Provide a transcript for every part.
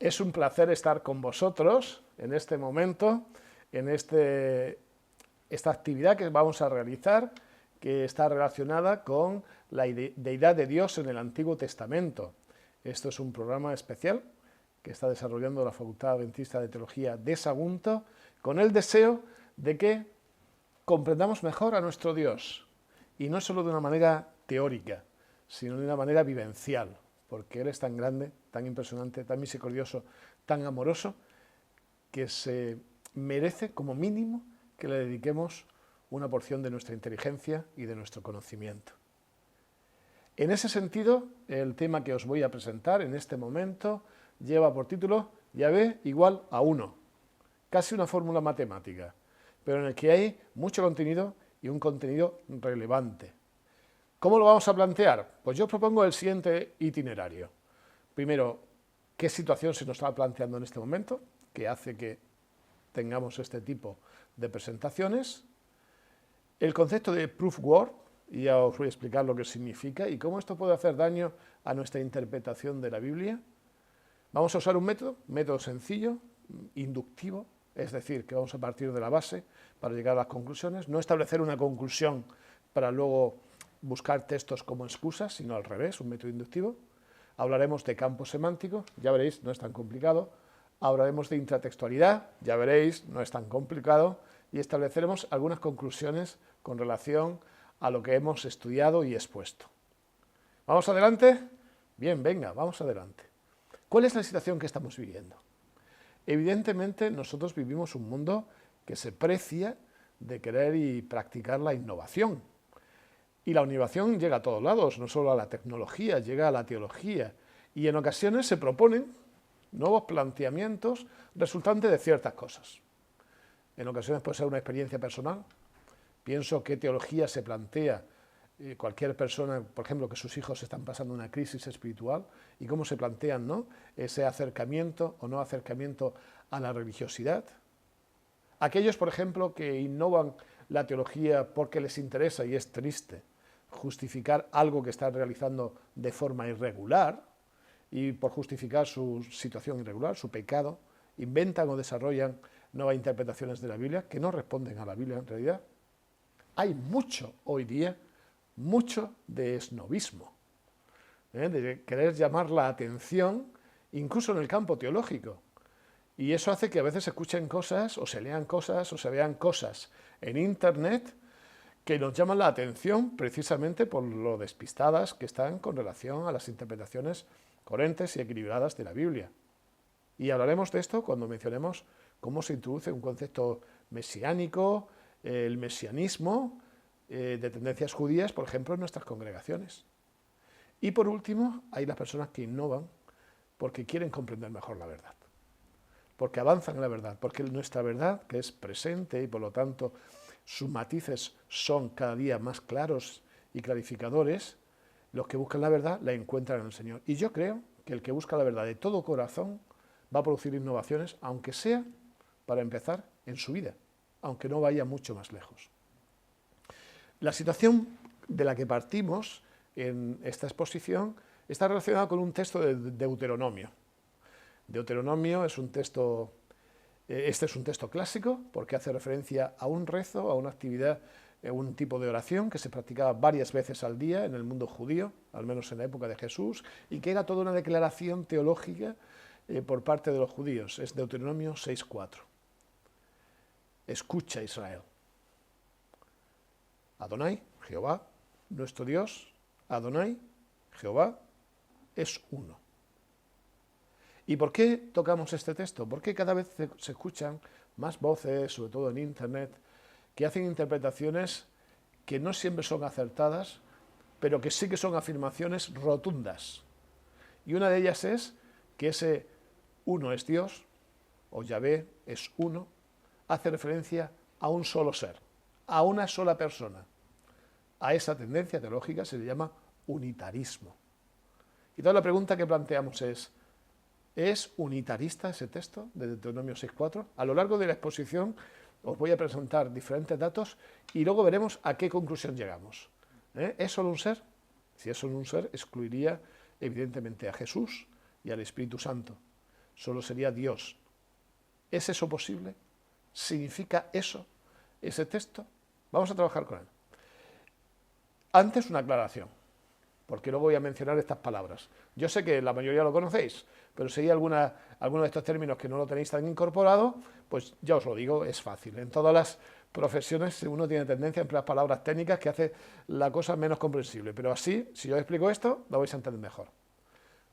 Es un placer estar con vosotros en este momento, en esta actividad que vamos a realizar, que está relacionada con la deidad de Dios en el Antiguo Testamento. Esto es un programa especial que está desarrollando la Facultad Adventista de Teología de Sagunto, con el deseo de que comprendamos mejor a nuestro Dios, y no solo de una manera teórica, sino de una manera vivencial, porque Él es tan grande, tan impresionante, tan misericordioso, tan amoroso, que se merece como mínimo que le dediquemos una porción de nuestra inteligencia y de nuestro conocimiento. En ese sentido, el tema que os voy a presentar en este momento lleva por título Yahvé igual a 1, casi una fórmula matemática, pero en el que hay mucho contenido y un contenido relevante. ¿Cómo lo vamos a plantear? Pues yo propongo el siguiente itinerario. Primero, ¿qué situación se nos está planteando en este momento que hace que tengamos este tipo de presentaciones? El concepto de proof word, y ya os voy a explicar lo que significa y cómo esto puede hacer daño a nuestra interpretación de la Biblia. Vamos a usar un método sencillo, inductivo, es decir, que vamos a partir de la base para llegar a las conclusiones, no establecer una conclusión para luego buscar textos como excusas, sino al revés, un método inductivo. Hablaremos de campo semántico, ya veréis, no es tan complicado. Hablaremos de intratextualidad, ya veréis, no es tan complicado. Y estableceremos algunas conclusiones con relación a lo que hemos estudiado y expuesto. ¿Vamos adelante? Bien, venga, vamos adelante. ¿Cuál es la situación que estamos viviendo? Evidentemente, nosotros vivimos un mundo que se precia de querer y practicar la innovación. Y la innovación llega a todos lados, no solo a la tecnología, llega a la teología. Y en ocasiones se proponen nuevos planteamientos resultantes de ciertas cosas. En ocasiones puede ser una experiencia personal. Pienso qué teología se plantea cualquier persona, por ejemplo, que sus hijos están pasando una crisis espiritual y cómo se plantean, ¿no?, ese acercamiento o no acercamiento a la religiosidad. Aquellos, por ejemplo, que innovan la teología porque les interesa, y es triste, justificar algo que están realizando de forma irregular, y por justificar su situación irregular, su pecado, inventan o desarrollan nuevas interpretaciones de la Biblia que no responden a la Biblia en realidad. Hay mucho hoy día, mucho de esnobismo, de querer llamar la atención, incluso en el campo teológico. Y eso hace que a veces se escuchen cosas, o se lean cosas, o se vean cosas en Internet que nos llaman la atención precisamente por lo despistadas que están con relación a las interpretaciones coherentes y equilibradas de la Biblia. Y hablaremos de esto cuando mencionemos cómo se introduce un concepto mesiánico, el mesianismo, de tendencias judías, por ejemplo, en nuestras congregaciones. Y por último, hay las personas que innovan porque quieren comprender mejor la verdad, porque avanzan en la verdad, porque nuestra verdad, que es presente y por lo tanto sus matices son cada día más claros y clarificadores, los que buscan la verdad la encuentran en el Señor. Y yo creo que el que busca la verdad de todo corazón va a producir innovaciones, aunque sea, para empezar, en su vida, aunque no vaya mucho más lejos. La situación de la que partimos en esta exposición está relacionada con un texto de Deuteronomio. Deuteronomio es un texto, este es un texto clásico porque hace referencia a un rezo, a una actividad, un tipo de oración que se practicaba varias veces al día en el mundo judío, al menos en la época de Jesús, y que era toda una declaración teológica por parte de los judíos. Es Deuteronomio 6:4. Escucha, Israel. Adonai, Jehová, nuestro Dios, Adonai, Jehová, es uno. ¿Y por qué tocamos este texto? Porque cada vez se escuchan más voces, sobre todo en Internet, que hacen interpretaciones que no siempre son acertadas, pero que sí que son afirmaciones rotundas. Y una de ellas es que ese uno es Dios, o Yahvé es uno, hace referencia a un solo ser, a una sola persona. A esa tendencia teológica se le llama unitarismo. Y toda la pregunta que planteamos ¿es unitarista ese texto de Deuteronomio 6:4? A lo largo de la exposición os voy a presentar diferentes datos y luego veremos a qué conclusión llegamos. ¿Es solo un ser? Si es solo un ser, excluiría evidentemente a Jesús y al Espíritu Santo. solo sería Dios. ¿Es eso posible? ¿Significa eso ese texto? Vamos a trabajar con él. Antes una aclaración, porque luego voy a mencionar estas palabras. Yo sé que la mayoría lo conocéis, pero si hay alguno de estos términos que no lo tenéis tan incorporado, pues ya os lo digo, es fácil. En todas las profesiones uno tiene tendencia a emplear palabras técnicas que hace la cosa menos comprensible, pero así, si yo os explico esto, lo vais a entender mejor.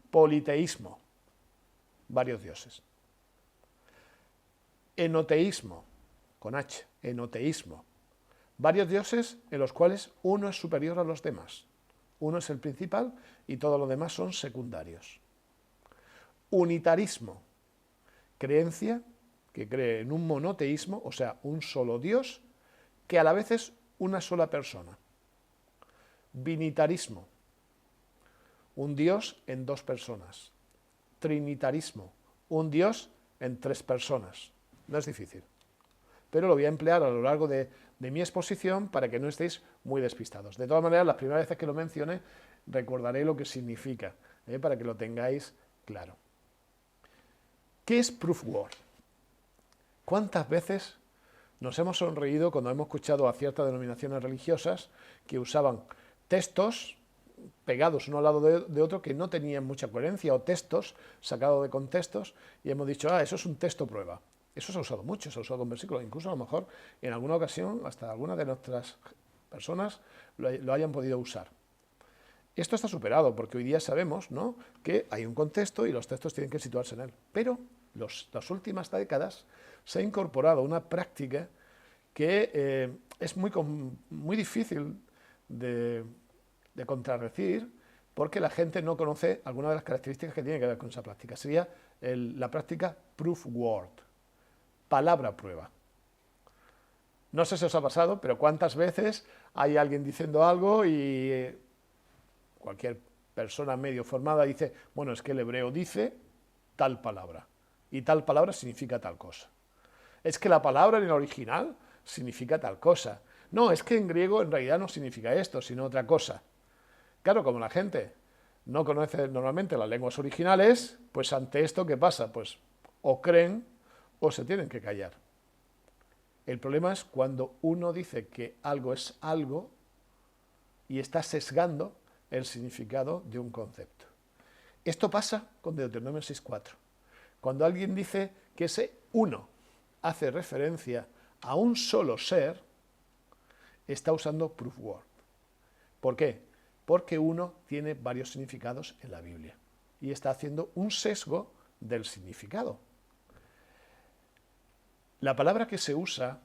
Politeísmo, varios dioses. Enoteísmo, con H, enoteísmo, varios dioses en los cuales uno es superior a los demás. Uno es el principal y todos los demás son secundarios. Unitarismo, creencia que cree en un monoteísmo, o sea, un solo Dios, que a la vez es una sola persona. Binitarismo, un Dios en dos personas. Trinitarismo, un Dios en tres personas. No es difícil, pero lo voy a emplear a lo largo de mi exposición para que no estéis muy despistados. De todas maneras, las primeras veces que lo mencione, recordaré lo que significa, para que lo tengáis claro. ¿Qué es proof word? ¿Cuántas veces nos hemos sonreído cuando hemos escuchado a ciertas denominaciones religiosas que usaban textos pegados uno al lado de otro que no tenían mucha coherencia, o textos sacados de contextos, y hemos dicho, eso es un texto prueba? Eso se ha usado mucho, se ha usado con versículos, incluso a lo mejor en alguna ocasión hasta algunas de nuestras personas lo hayan podido usar. Esto está superado porque hoy día sabemos, ¿no?, que hay un contexto y los textos tienen que situarse en él. Pero las últimas décadas se ha incorporado una práctica que es muy difícil de contradecir, porque la gente no conoce algunas de las características que tiene que ver con esa práctica. Sería la práctica proof word, palabra prueba. No sé si os ha pasado, pero cuántas veces hay alguien diciendo algo y cualquier persona medio formada dice, bueno, es que el hebreo dice tal palabra, y tal palabra significa tal cosa. Es que la palabra en el original significa tal cosa. No, es que en griego en realidad no significa esto, sino otra cosa. Claro, como la gente no conoce normalmente las lenguas originales, pues ante esto, ¿qué pasa? Pues o creen o se tienen que callar. El problema es cuando uno dice que algo es algo y está sesgando el significado de un concepto. Esto pasa con Deuteronomio 6.4. Cuando alguien dice que ese uno hace referencia a un solo ser, está usando proof word. ¿Por qué? Porque uno tiene varios significados en la Biblia y está haciendo un sesgo del significado. La palabra que se usa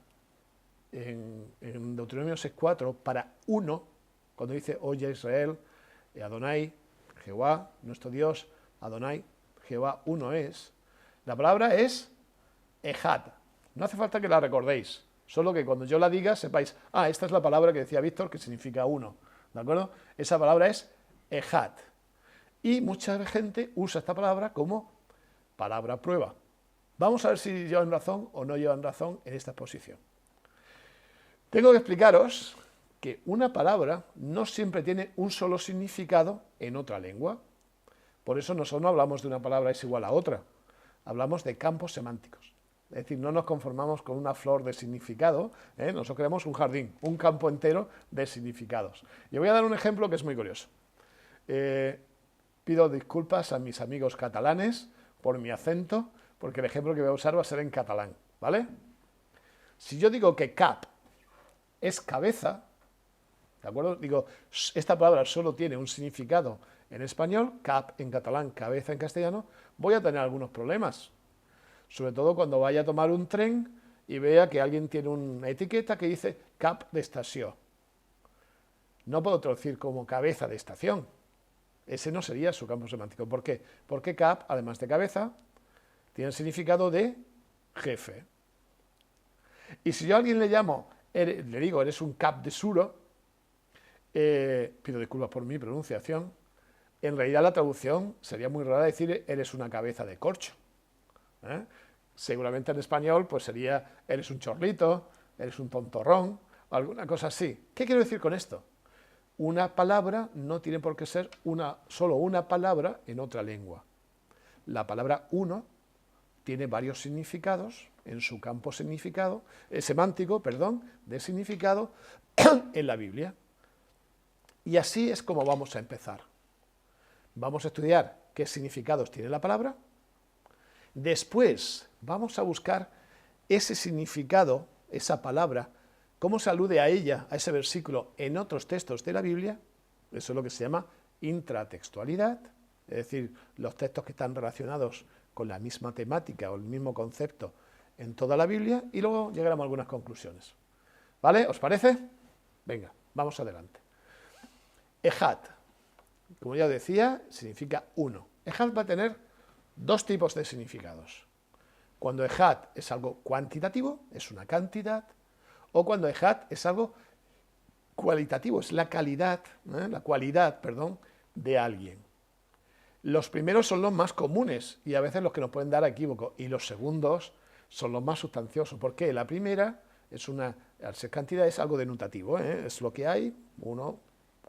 en Deuteronomio 6.4 para uno, cuando dice, oye Israel, Adonai, Jehová, nuestro Dios, Adonai, Jehová, uno es, la palabra es Ejad. No hace falta que la recordéis, solo que cuando yo la diga sepáis, esta es la palabra que decía Víctor que significa uno, ¿de acuerdo? Esa palabra es Ejad. Y mucha gente usa esta palabra como palabra prueba. Vamos a ver si llevan razón o no llevan razón en esta exposición. Tengo que explicaros que una palabra no siempre tiene un solo significado en otra lengua. Por eso nosotros no hablamos de una palabra es igual a otra. Hablamos de campos semánticos. Es decir, no nos conformamos con una flor de significado, nosotros creamos un jardín, un campo entero de significados. Y voy a dar un ejemplo que es muy curioso. Pido disculpas a mis amigos catalanes por mi acento, porque el ejemplo que voy a usar va a ser en catalán, ¿vale? Si yo digo que cap es cabeza, ¿de acuerdo? Digo, esta palabra solo tiene un significado en español, cap en catalán, cabeza en castellano, voy a tener algunos problemas. Sobre todo cuando vaya a tomar un tren y vea que alguien tiene una etiqueta que dice cap de estación. No puedo traducir como cabeza de estación. Ese no sería su campo semántico. ¿Por qué? Porque cap, además de cabeza, tiene el significado de jefe. Y si yo a alguien le digo, eres un cap de suro, pido disculpas por mi pronunciación, en realidad la traducción sería muy rara decir eres una cabeza de corcho. Seguramente en español pues sería eres un chorlito, eres un tontorrón, o alguna cosa así. ¿Qué quiero decir con esto? Una palabra no tiene por qué ser solo una palabra en otra lengua. La palabra uno tiene varios significados en su campo semántico, de significado en la Biblia. Y así es como vamos a empezar. Vamos a estudiar qué significados tiene la palabra. Después vamos a buscar ese significado, esa palabra, cómo se alude a ella, a ese versículo, en otros textos de la Biblia. Eso es lo que se llama intratextualidad, es decir, los textos que están relacionados con la misma temática o el mismo concepto en toda la Biblia, y luego llegaremos a algunas conclusiones. ¿Vale? ¿Os parece? Venga, vamos adelante. Ejad, como ya decía, significa uno. Ejad va a tener dos tipos de significados. Cuando ejad es algo cuantitativo, es una cantidad, o cuando ejad es algo cualitativo, es la cualidad de alguien. Los primeros son los más comunes y a veces los que nos pueden dar equívoco, y los segundos son los más sustanciosos. ¿Por qué? La primera es al ser cantidad es algo denotativo, es lo que hay, uno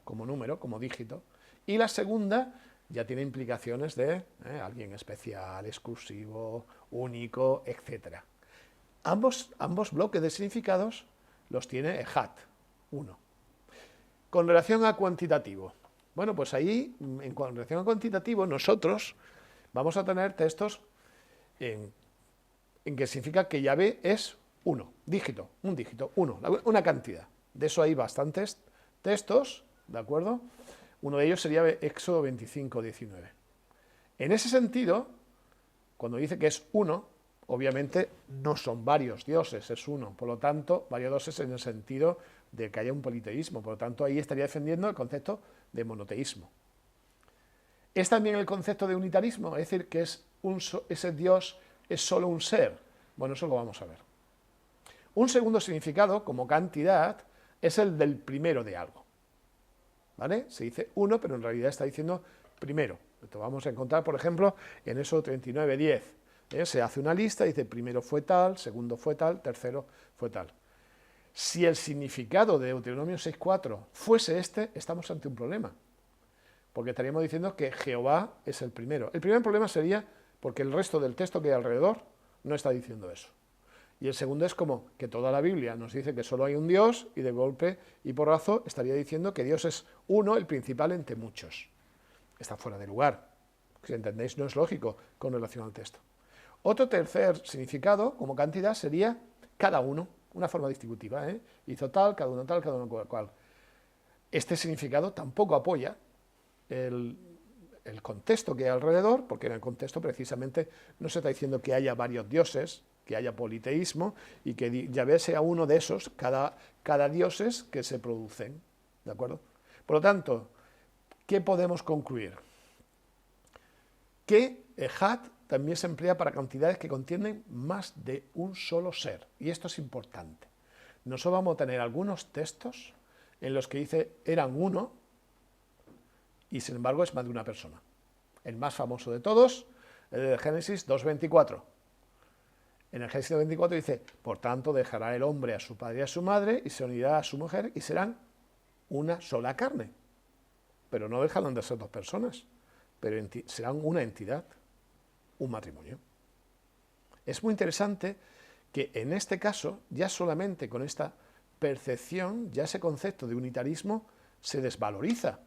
como número, como dígito, y la segunda ya tiene implicaciones de alguien especial, exclusivo, único, etc. Ambos bloques de significados los tiene ejad, uno. Con relación a cuantitativo, bueno, pues ahí, en relación a cuantitativo, nosotros vamos a tener textos en que significa que Yahvé es uno, un dígito, uno, una cantidad. De eso hay bastantes textos, ¿de acuerdo? Uno de ellos sería Éxodo 25, 19. En ese sentido, cuando dice que es uno, obviamente no son varios dioses, es uno. Por lo tanto, varios dioses en el sentido de que haya un politeísmo. Por lo tanto, ahí estaría defendiendo el concepto de monoteísmo. Es también el concepto de unitarismo, es decir, que ese Dios es solo un ser. Bueno, eso lo vamos a ver. Un segundo significado, como cantidad, es el del primero de algo. ¿Vale? Se dice uno, pero en realidad está diciendo primero. Esto vamos a encontrar, por ejemplo, en Éxodo 39, 10. Se hace una lista y dice primero fue tal, segundo fue tal, tercero fue tal. Si el significado de Deuteronomio 6.4 fuese este, estamos ante un problema. Porque estaríamos diciendo que Jehová es el primero. El primer problema sería porque el resto del texto que hay alrededor no está diciendo eso. Y el segundo es como que toda la Biblia nos dice que solo hay un Dios y de golpe y porrazo estaría diciendo que Dios es uno, el principal entre muchos. Está fuera de lugar. Si entendéis, no es lógico con relación al texto. Otro tercer significado, como cantidad, sería cada uno, una forma distributiva. Hizo tal, cada uno cual. Este significado tampoco apoya el contexto que hay alrededor, porque en el contexto precisamente no se está diciendo que haya varios dioses, que haya politeísmo y que Yahvé sea uno de esos, cada dioses que se producen. ¿De acuerdo? Por lo tanto, ¿qué podemos concluir? Que ejad también se emplea para cantidades que contienen más de un solo ser. Y esto es importante. Nosotros vamos a tener algunos textos en los que dice eran uno y sin embargo es más de una persona. El más famoso de todos, el de Génesis 2.24. En el Génesis 2.24 dice, por tanto dejará el hombre a su padre y a su madre y se unirá a su mujer y serán una sola carne. Pero no dejarán de ser dos personas, pero serán una entidad, un matrimonio. Es muy interesante que en este caso, ya solamente con esta percepción, ya ese concepto de unitarismo se desvaloriza,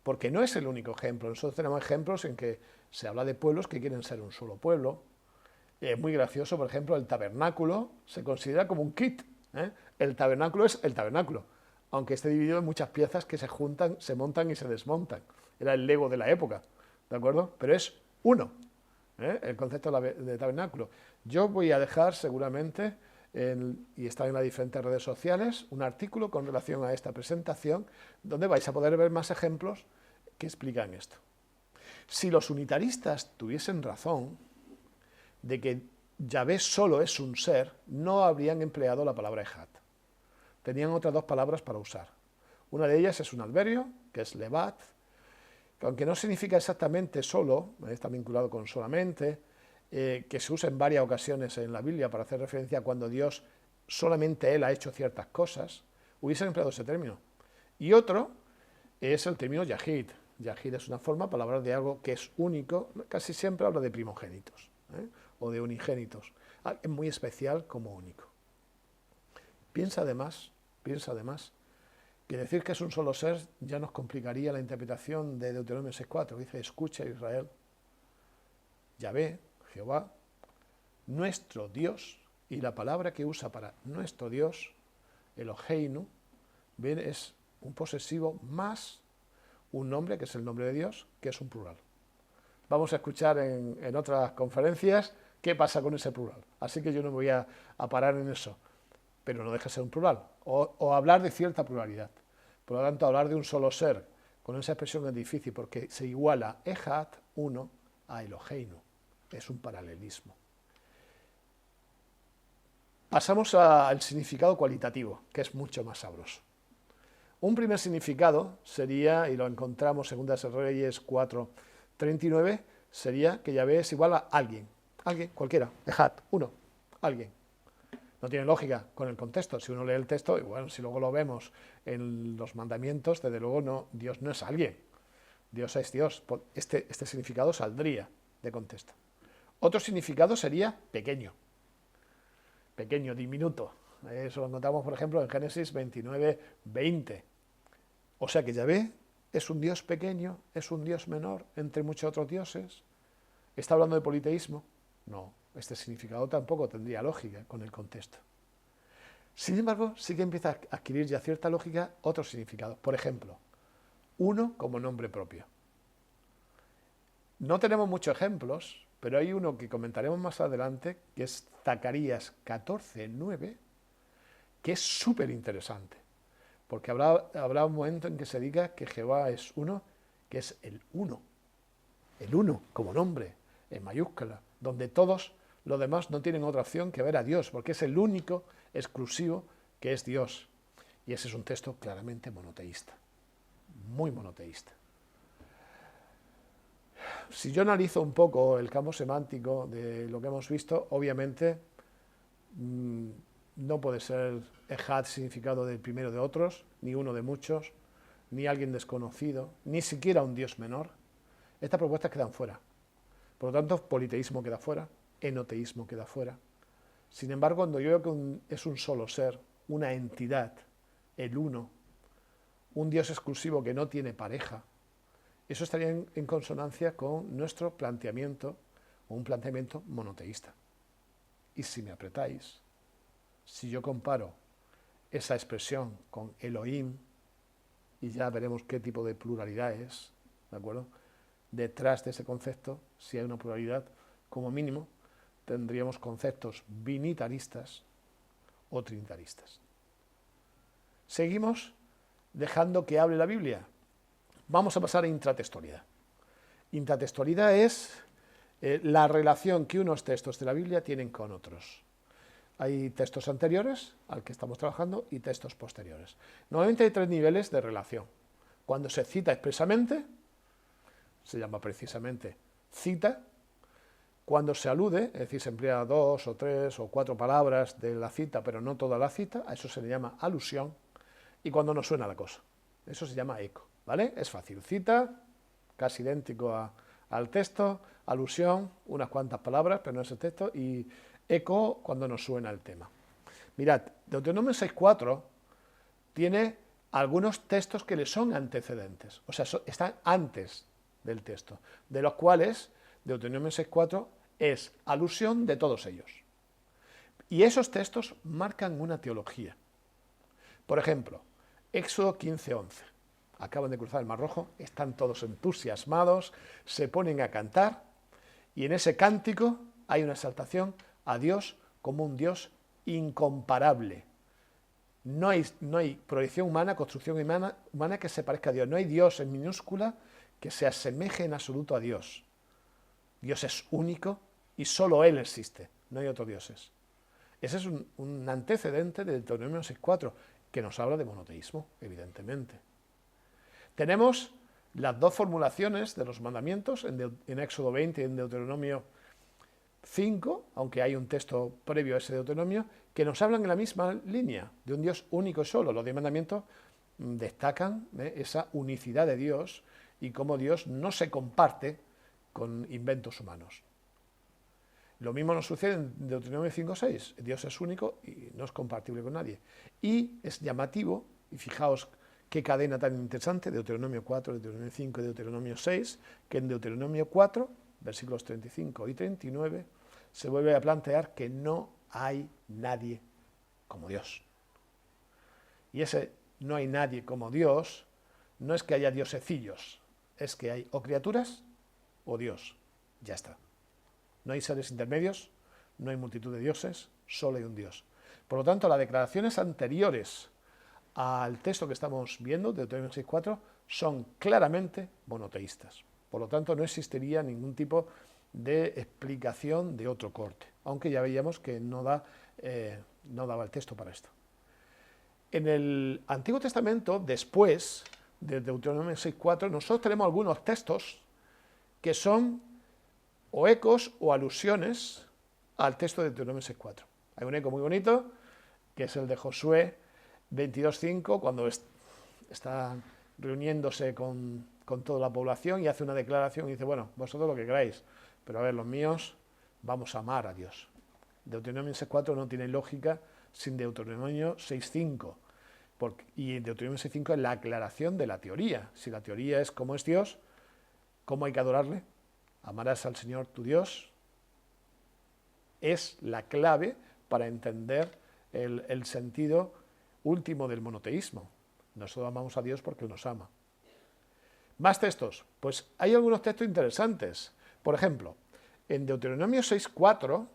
porque no es el único ejemplo. Nosotros tenemos ejemplos en que se habla de pueblos que quieren ser un solo pueblo. Es muy gracioso, por ejemplo, el tabernáculo se considera como un kit. El tabernáculo es el tabernáculo, aunque esté dividido en muchas piezas que se juntan, se montan y se desmontan. Era el Lego de la época, ¿de acuerdo? Pero es uno, el concepto de tabernáculo. Yo voy a dejar seguramente, y está en las diferentes redes sociales, un artículo con relación a esta presentación, donde vais a poder ver más ejemplos que explican esto. Si los unitaristas tuviesen razón de que Yahvé solo es un ser, no habrían empleado la palabra ejad. Tenían otras dos palabras para usar. Una de ellas es un adverbio, que es levat, que aunque no significa exactamente solo, está vinculado con solamente, que se usa en varias ocasiones en la Biblia para hacer referencia a cuando Dios, solamente Él ha hecho ciertas cosas, hubiesen empleado ese término. Y otro es el término yahid. Yahid es una forma para hablar de algo que es único, casi siempre habla de primogénitos, o de unigénitos, alguien muy especial como único. Piensa además que decir que es un solo ser ya nos complicaría la interpretación de Deuteronomio 6.4, dice, escucha Israel, Yahvé, Jehová, nuestro Dios, y la palabra que usa para nuestro Dios, Eloheinu, bien, es un posesivo más un nombre, que es el nombre de Dios, que es un plural. Vamos a escuchar en otras conferencias qué pasa con ese plural. Así que yo no me voy a parar en eso, pero no deja de ser un plural, o hablar de cierta pluralidad. Por lo tanto, hablar de un solo ser, con esa expresión es difícil, porque se iguala Ejad, uno, a Eloheinu. Es un paralelismo. Pasamos al significado cualitativo, que es mucho más sabroso. Un primer significado sería, y lo encontramos en 2 Reyes 4:39, sería que Yahvé es igual a alguien, cualquiera, Ejad, uno, alguien. No tiene lógica con el contexto. Si uno lee el texto, y bueno, si luego lo vemos en los mandamientos, desde luego no, Dios no es alguien, Dios es Dios. Este significado saldría de contexto. Otro significado sería pequeño, diminuto. Eso lo encontramos, por ejemplo, en Génesis 29:20. O sea que Yahvé es un Dios pequeño, es un Dios menor entre muchos otros dioses. ¿Está hablando de politeísmo? No, este significado tampoco tendría lógica con el contexto. Sin embargo, sí que empieza a adquirir ya cierta lógica otros significados. Por ejemplo, uno como nombre propio. No tenemos muchos ejemplos, pero hay uno que comentaremos más adelante, que es Zacarías 14:9, que es súper interesante, porque habrá un momento en que se diga que Jehová es uno, que es el uno como nombre, en mayúscula, donde todos los demás no tienen otra opción que ver a Dios, porque es el único exclusivo que es Dios. Y ese es un texto claramente monoteísta, muy monoteísta. Si yo analizo un poco el campo semántico de lo que hemos visto, obviamente no puede ser Ejad significado del primero de otros, ni uno de muchos, ni alguien desconocido, ni siquiera un Dios menor. Estas propuestas quedan fuera. Por lo tanto, politeísmo queda fuera, enoteísmo queda fuera. Sin embargo, cuando yo veo que es un solo ser, una entidad, el uno, un Dios exclusivo que no tiene pareja, eso estaría en consonancia con nuestro planteamiento, o un planteamiento monoteísta. Y si me apretáis, si yo comparo esa expresión con Elohim, y ya veremos qué tipo de pluralidad es, ¿de acuerdo? Detrás de ese concepto, si hay una pluralidad, como mínimo, tendríamos conceptos binitaristas o trinitaristas. Seguimos dejando que hable la Biblia. Vamos a pasar a intratextualidad. Intratextualidad es la relación que unos textos de la Biblia tienen con otros. Hay textos anteriores al que estamos trabajando y textos posteriores. Normalmente hay 3 niveles de relación. Cuando se cita expresamente, se llama precisamente cita. Cuando se alude, es decir, se emplea 2 o 3 o 4 palabras de la cita, pero no toda la cita, a eso se le llama alusión. Y cuando no suena la cosa, eso se llama eco, ¿vale? Es fácil. Cita, casi idéntico al texto, alusión, unas cuantas palabras, pero no es el texto, y eco cuando nos suena el tema. Mirad, Deuteronomio 6.4 tiene algunos textos que le son antecedentes, o sea, están antes del texto, de los cuales Deuteronomio 6.4 es alusión de todos ellos. Y esos textos marcan una teología. Por ejemplo, Éxodo 15:11. Acaban de cruzar el Mar Rojo, están todos entusiasmados, se ponen a cantar, y en ese cántico hay una exaltación a Dios como un Dios incomparable. No hay proyección humana, construcción humana que se parezca a Dios. No hay Dios en minúscula que se asemeje en absoluto a Dios. Dios es único y solo Él existe, no hay otros dioses. Ese es un antecedente del Deuteronomio 6.4, que nos habla de monoteísmo, evidentemente. Tenemos las 2 formulaciones de los mandamientos en Éxodo 20 y en Deuteronomio 5, aunque hay un texto previo a ese Deuteronomio, que nos hablan en la misma línea, de un Dios único y solo. Los 10 mandamientos destacan esa unicidad de Dios y cómo Dios no se comparte con inventos humanos. Lo mismo nos sucede en Deuteronomio 5:6. Dios es único y no es compatible con nadie. Y es llamativo, y fijaos qué cadena tan interesante, Deuteronomio 4, Deuteronomio 5 y Deuteronomio 6, que en Deuteronomio 4, versículos 35 y 39, se vuelve a plantear que no hay nadie como Dios. Y ese no hay nadie como Dios no es que haya diosecillos, es que hay o criaturas o Dios. Ya está. No hay seres intermedios, no hay multitud de dioses, solo hay un Dios. Por lo tanto, las declaraciones anteriores al texto que estamos viendo, de Deuteronomio 6:4, son claramente monoteístas. Por lo tanto, no existiría ningún tipo de explicación de otro corte, aunque ya veíamos que no daba el texto para esto. En el Antiguo Testamento, después de Deuteronomio 6:4, nosotros tenemos algunos textos que son o ecos o alusiones al texto de Deuteronomio 6:4. Hay un eco muy bonito, que es el de Josué 22:5, cuando está reuniéndose con toda la población y hace una declaración y dice, bueno, vosotros lo que queráis, pero a ver, los míos, vamos a amar a Dios. Deuteronomio 6:4 no tiene lógica sin Deuteronomio 6:5, y Deuteronomio 6:5 es la aclaración de la teoría. Si la teoría es cómo es Dios, cómo hay que adorarle, amarás al Señor tu Dios, es la clave para entender el sentido último del monoteísmo. Nosotros amamos a Dios porque Él nos ama. Más textos. Pues hay algunos textos interesantes. Por ejemplo, en Deuteronomio 6:4,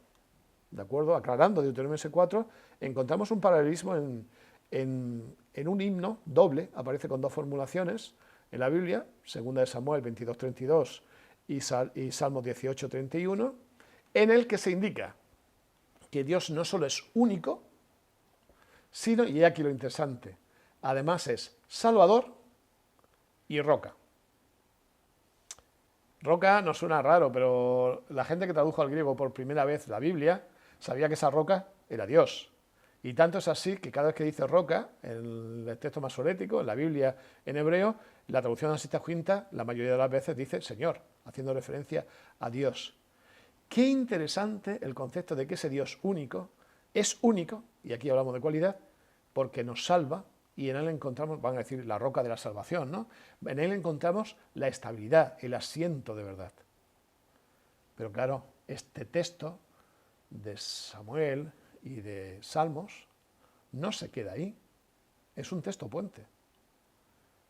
¿de acuerdo? Aclarando Deuteronomio 6:4, encontramos un paralelismo en un himno doble, aparece con dos formulaciones en la Biblia, 2 de Samuel 22:32 y Salmo 18:31, en el que se indica que Dios no solo es único, sino, y aquí lo interesante, además es Salvador y roca. Roca nos suena raro, pero la gente que tradujo al griego por primera vez la Biblia sabía que esa roca era Dios. Y tanto es así que cada vez que dice roca, en el texto masorético, en la Biblia en hebreo, la traducción de Septuaginta, la mayoría de las veces dice Señor, haciendo referencia a Dios. Qué interesante el concepto de que ese Dios único es único, y aquí hablamos de cualidad, porque nos salva y en Él encontramos, van a decir, la roca de la salvación, ¿no? En Él encontramos la estabilidad, el asiento de verdad. Pero claro, este texto de Samuel y de Salmos no se queda ahí, es un texto puente.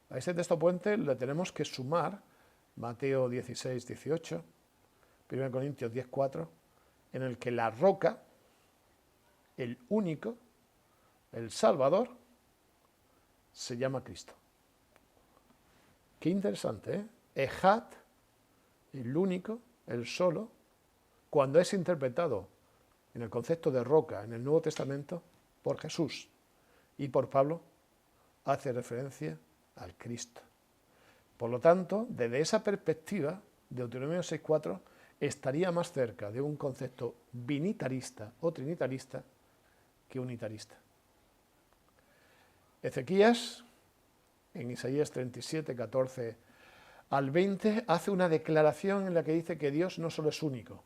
A ese texto puente le tenemos que sumar Mateo 16:18, 1 Corintios 10:4, en el que la roca, el único, el Salvador, se llama Cristo. Qué interesante, ¿eh? Ejad, el único, el solo, cuando es interpretado en el concepto de roca en el Nuevo Testamento por Jesús y por Pablo, hace referencia al Cristo. Por lo tanto, desde esa perspectiva, Deuteronomio 6:4 estaría más cerca de un concepto binitarista o trinitarista que unitarista. Ezequías, en Isaías 37:14 al 20, hace una declaración en la que dice que Dios no solo es único,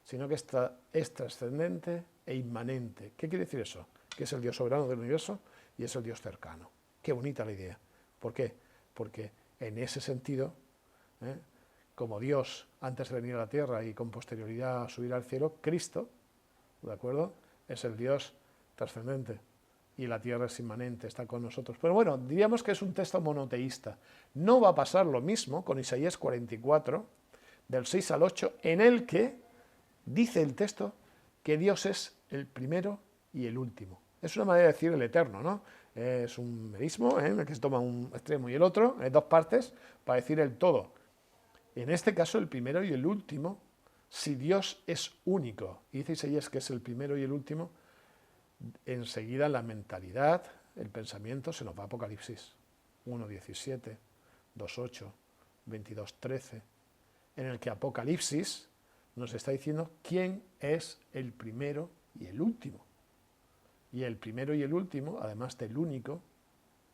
sino que es trascendente e inmanente. ¿Qué quiere decir eso? Que es el Dios soberano del universo y es el Dios cercano. Qué bonita la idea. ¿Por qué? Porque en ese sentido, como Dios antes de venir a la tierra y con posterioridad a subir al cielo, Cristo, ¿de acuerdo?, es el Dios trascendente y la tierra es inmanente, está con nosotros. Pero bueno, diríamos que es un texto monoteísta. No va a pasar lo mismo con Isaías 44, del 6 al 8, en el que dice el texto que Dios es el primero y el último. Es una manera de decir el eterno, ¿no? Es un merismo, en el que se toma un extremo y el otro, dos partes, para decir el todo. En este caso, el primero y el último, si Dios es único, y dice Isaías que es el primero y el último, enseguida la mentalidad, el pensamiento se nos va a Apocalipsis 1:17, 2:8, 22:13, en el que Apocalipsis nos está diciendo quién es el primero y el último. Y el primero y el último, además del único,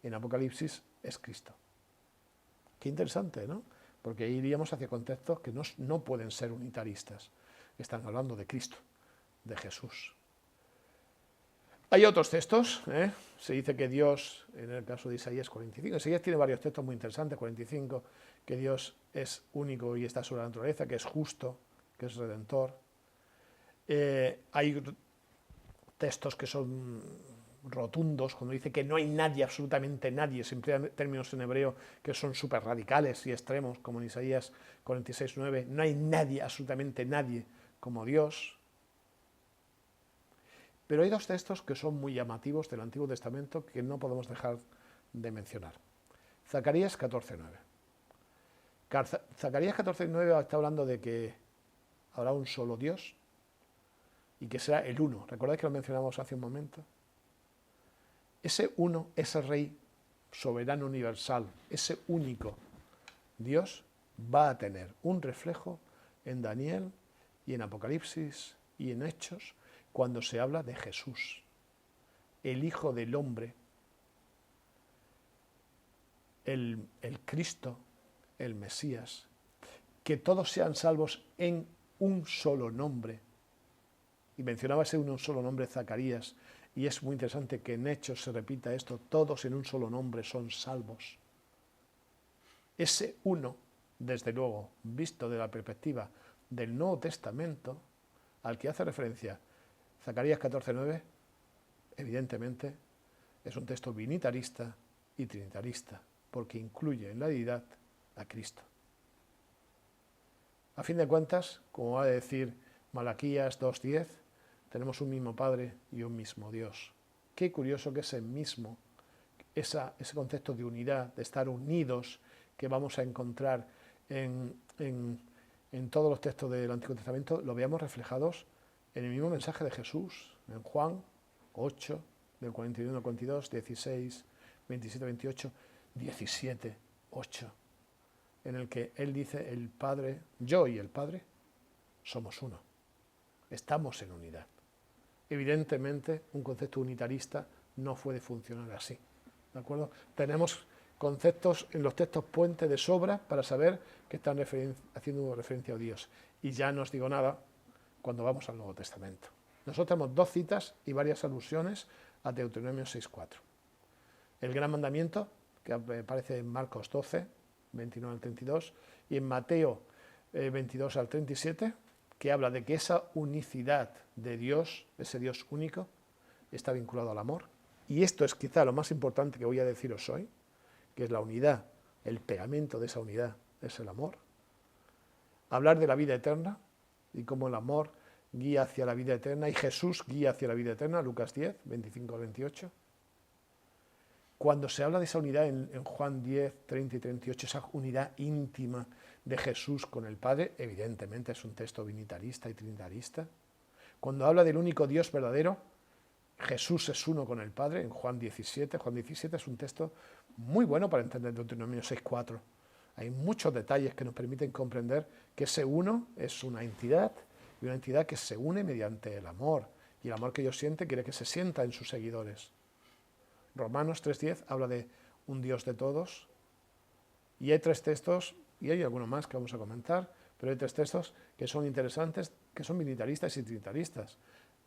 en Apocalipsis es Cristo. Qué interesante, ¿no? Porque ahí iríamos hacia contextos que no pueden ser unitaristas. están hablando de Cristo, de Jesús. Hay otros textos, se dice que Dios, en el caso de Isaías 45, Isaías tiene varios textos muy interesantes, 45, que Dios es único y está sobre la naturaleza, que es justo, que es redentor. Hay textos que son rotundos, cuando dice que no hay nadie, absolutamente nadie, se emplean términos en hebreo que son súper radicales y extremos, como en Isaías 46:9, no hay nadie, absolutamente nadie, como Dios. Pero hay dos textos que son muy llamativos del Antiguo Testamento que no podemos dejar de mencionar. Zacarías 14:9. Zacarías 14:9 está hablando de que habrá un solo Dios y que será el uno. ¿Recordáis que lo mencionamos hace un momento? Ese uno, ese Rey soberano universal, ese único Dios va a tener un reflejo en Daniel y en Apocalipsis y en Hechos cuando se habla de Jesús, el Hijo del Hombre, el Cristo, el Mesías, que todos sean salvos en un solo nombre. Y mencionaba ese un solo nombre Zacarías, y es muy interesante que en Hechos se repita esto, todos en un solo nombre son salvos. Ese uno, desde luego, visto de la perspectiva del Nuevo Testamento, al que hace referencia Zacarías 14:9, evidentemente es un texto binitarista y trinitarista, porque incluye en la deidad a Cristo. A fin de cuentas, como va a decir Malaquías 2:10, tenemos un mismo Padre y un mismo Dios. Qué curioso que ese mismo, ese concepto de unidad, de estar unidos, que vamos a encontrar en todos los textos del Antiguo Testamento, lo veamos reflejados en el mismo mensaje de Jesús, en Juan 8, del 41 al 42, 16, 27, 28, 17, 8, en el que Él dice, el Padre, yo y el Padre somos uno, estamos en unidad. Evidentemente, un concepto unitarista no puede funcionar así, ¿de acuerdo? Tenemos conceptos en los textos puente de sobra para saber que están haciendo referencia a Dios. Y ya no os digo nada cuando vamos al Nuevo Testamento. Nosotros tenemos dos citas y varias alusiones a Deuteronomio 6:4. El gran mandamiento, que aparece en Marcos 12, 29 al 32, y en Mateo 22 al 37, que habla de que esa unicidad de Dios, ese Dios único, está vinculado al amor. Y esto es quizá lo más importante que voy a deciros hoy, que es la unidad, el pegamento de esa unidad es el amor. Hablar de la vida eterna y cómo el amor guía hacia la vida eterna y Jesús guía hacia la vida eterna, Lucas 10, 25 al 28. Cuando se habla de esa unidad en Juan 10, 30 y 38, esa unidad íntima de Jesús con el Padre, evidentemente es un texto binitarista y trinitarista. Cuando habla del único Dios verdadero, Jesús es uno con el Padre, en Juan 17. Juan 17 es un texto muy bueno para entender Deuteronomio 6:4. Hay muchos detalles que nos permiten comprender que ese uno es una entidad, y una entidad que se une mediante el amor. Y el amor que Dios siente quiere que se sienta en sus seguidores. Romanos 3:10 habla de un Dios de todos. Y hay tres textos, y hay algunos más que vamos a comentar, pero hay tres textos que son interesantes, que son militaristas y trinitaristas.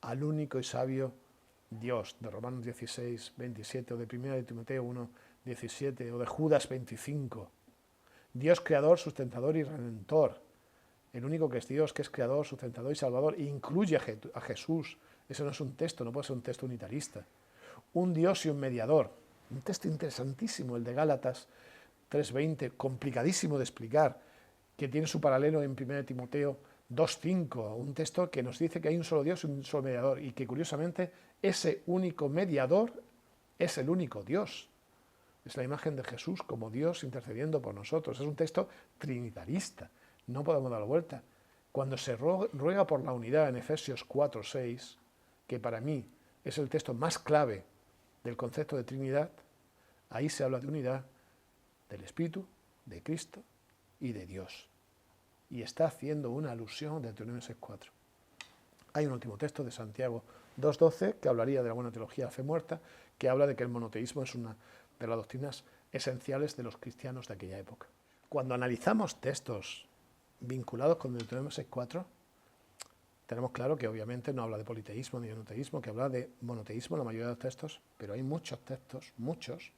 Al único y sabio Dios, de Romanos 16, 27, o de 1 de Timoteo 1, 17, o de Judas 25. Dios creador, sustentador y redentor. El único que es Dios, que es creador, sustentador y salvador, incluye a Jesús. Eso no es un texto, no puede ser un texto unitarista. Un Dios y un mediador. Un texto interesantísimo, el de Gálatas 3:20, complicadísimo de explicar, que tiene su paralelo en 1 de Timoteo 2:5, un texto que nos dice que hay un solo Dios y un solo mediador, y que curiosamente ese único mediador es el único Dios. Es la imagen de Jesús como Dios intercediendo por nosotros. Es un texto trinitarista, no podemos dar la vuelta. Cuando se ruega por la unidad en Efesios 4:6, que para mí es el texto más clave del concepto de Trinidad, ahí se habla de unidad del Espíritu, de Cristo y de Dios. Y está haciendo una alusión a Deuteronomio 6:4. Hay un último texto de Santiago 2:12 que hablaría de la buena teología de la fe muerta, que habla de que el monoteísmo es una de las doctrinas esenciales de los cristianos de aquella época. Cuando analizamos textos vinculados con Deuteronomio 6:4, tenemos claro que obviamente no habla de politeísmo ni de monoteísmo, que habla de monoteísmo en la mayoría de los textos, pero hay muchos textos, muchos,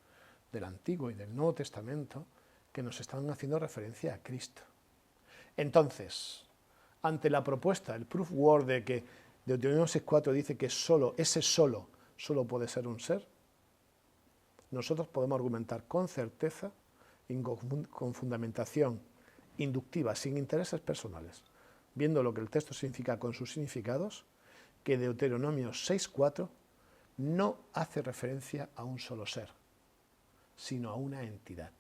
del Antiguo y del Nuevo Testamento, que nos están haciendo referencia a Cristo. Entonces, ante la propuesta, el proof word de que Deuteronomio 6.4 dice que solo puede ser un ser, nosotros podemos argumentar con certeza, con fundamentación inductiva, sin intereses personales, viendo lo que el texto significa con sus significados, que Deuteronomio 6.4 no hace referencia a un solo ser, sino a una entidad.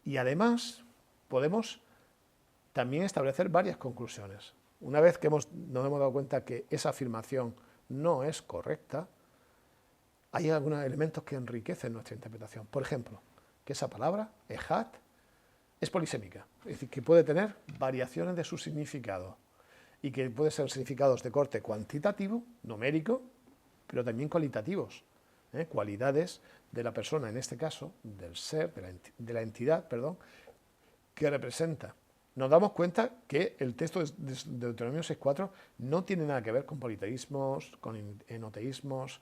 Y además podemos también establecer varias conclusiones. Una vez que nos hemos dado cuenta que esa afirmación no es correcta, hay algunos elementos que enriquecen nuestra interpretación. Por ejemplo, que esa palabra, ejad, es polisémica, es decir, que puede tener variaciones de su significado y que puede ser significados de corte cuantitativo, numérico, pero también cualitativos, cualidades de la persona, en este caso, del ser, de la entidad, que representa. Nos damos cuenta que el texto de Deuteronomio 6.4 no tiene nada que ver con politeísmos, con enoteísmos,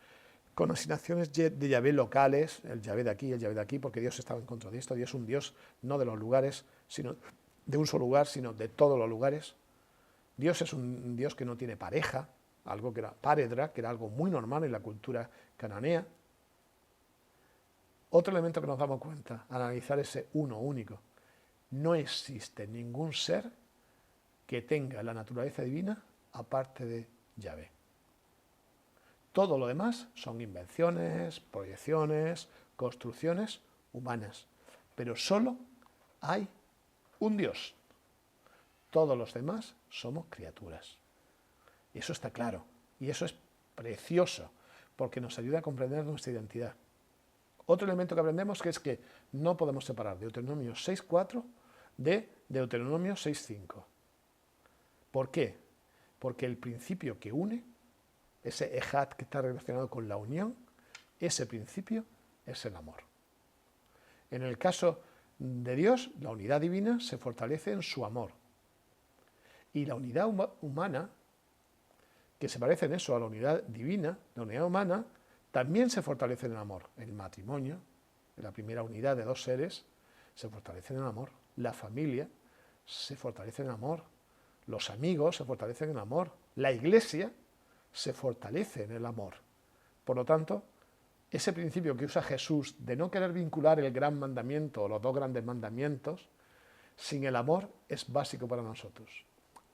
con asignaciones de Yahvé locales, el Yahvé de aquí, el Yahvé de aquí, porque Dios estaba en contra de esto. Dios es un Dios no de los lugares, sino de un solo lugar, sino de todos los lugares. Dios es un Dios que no tiene pareja, algo que era paredra, que era algo muy normal en la cultura cananea. Otro elemento que nos damos cuenta al analizar ese uno único: no existe ningún ser que tenga la naturaleza divina aparte de Yahvé. Todo lo demás son invenciones, proyecciones, construcciones humanas, pero solo hay un Dios. Todos los demás somos criaturas. Y eso está claro, y eso es precioso, porque nos ayuda a comprender nuestra identidad. Otro elemento que aprendemos que es que no podemos separar Deuteronomio 6.4 de Deuteronomio 6.5. ¿Por qué? Porque el principio que une, ese ejad que está relacionado con la unión, ese principio es el amor. En el caso de Dios, la unidad divina se fortalece en su amor. Y la unidad humana, que se parece en eso a la unidad divina, la unidad humana, también se fortalece en el amor. El matrimonio, la primera unidad de dos seres, se fortalece en el amor. La familia se fortalece en el amor. Los amigos se fortalecen en el amor. La iglesia se fortalece en el amor. Por lo tanto, ese principio que usa Jesús de no querer vincular el gran mandamiento o los dos grandes mandamientos, sin el amor es básico para nosotros.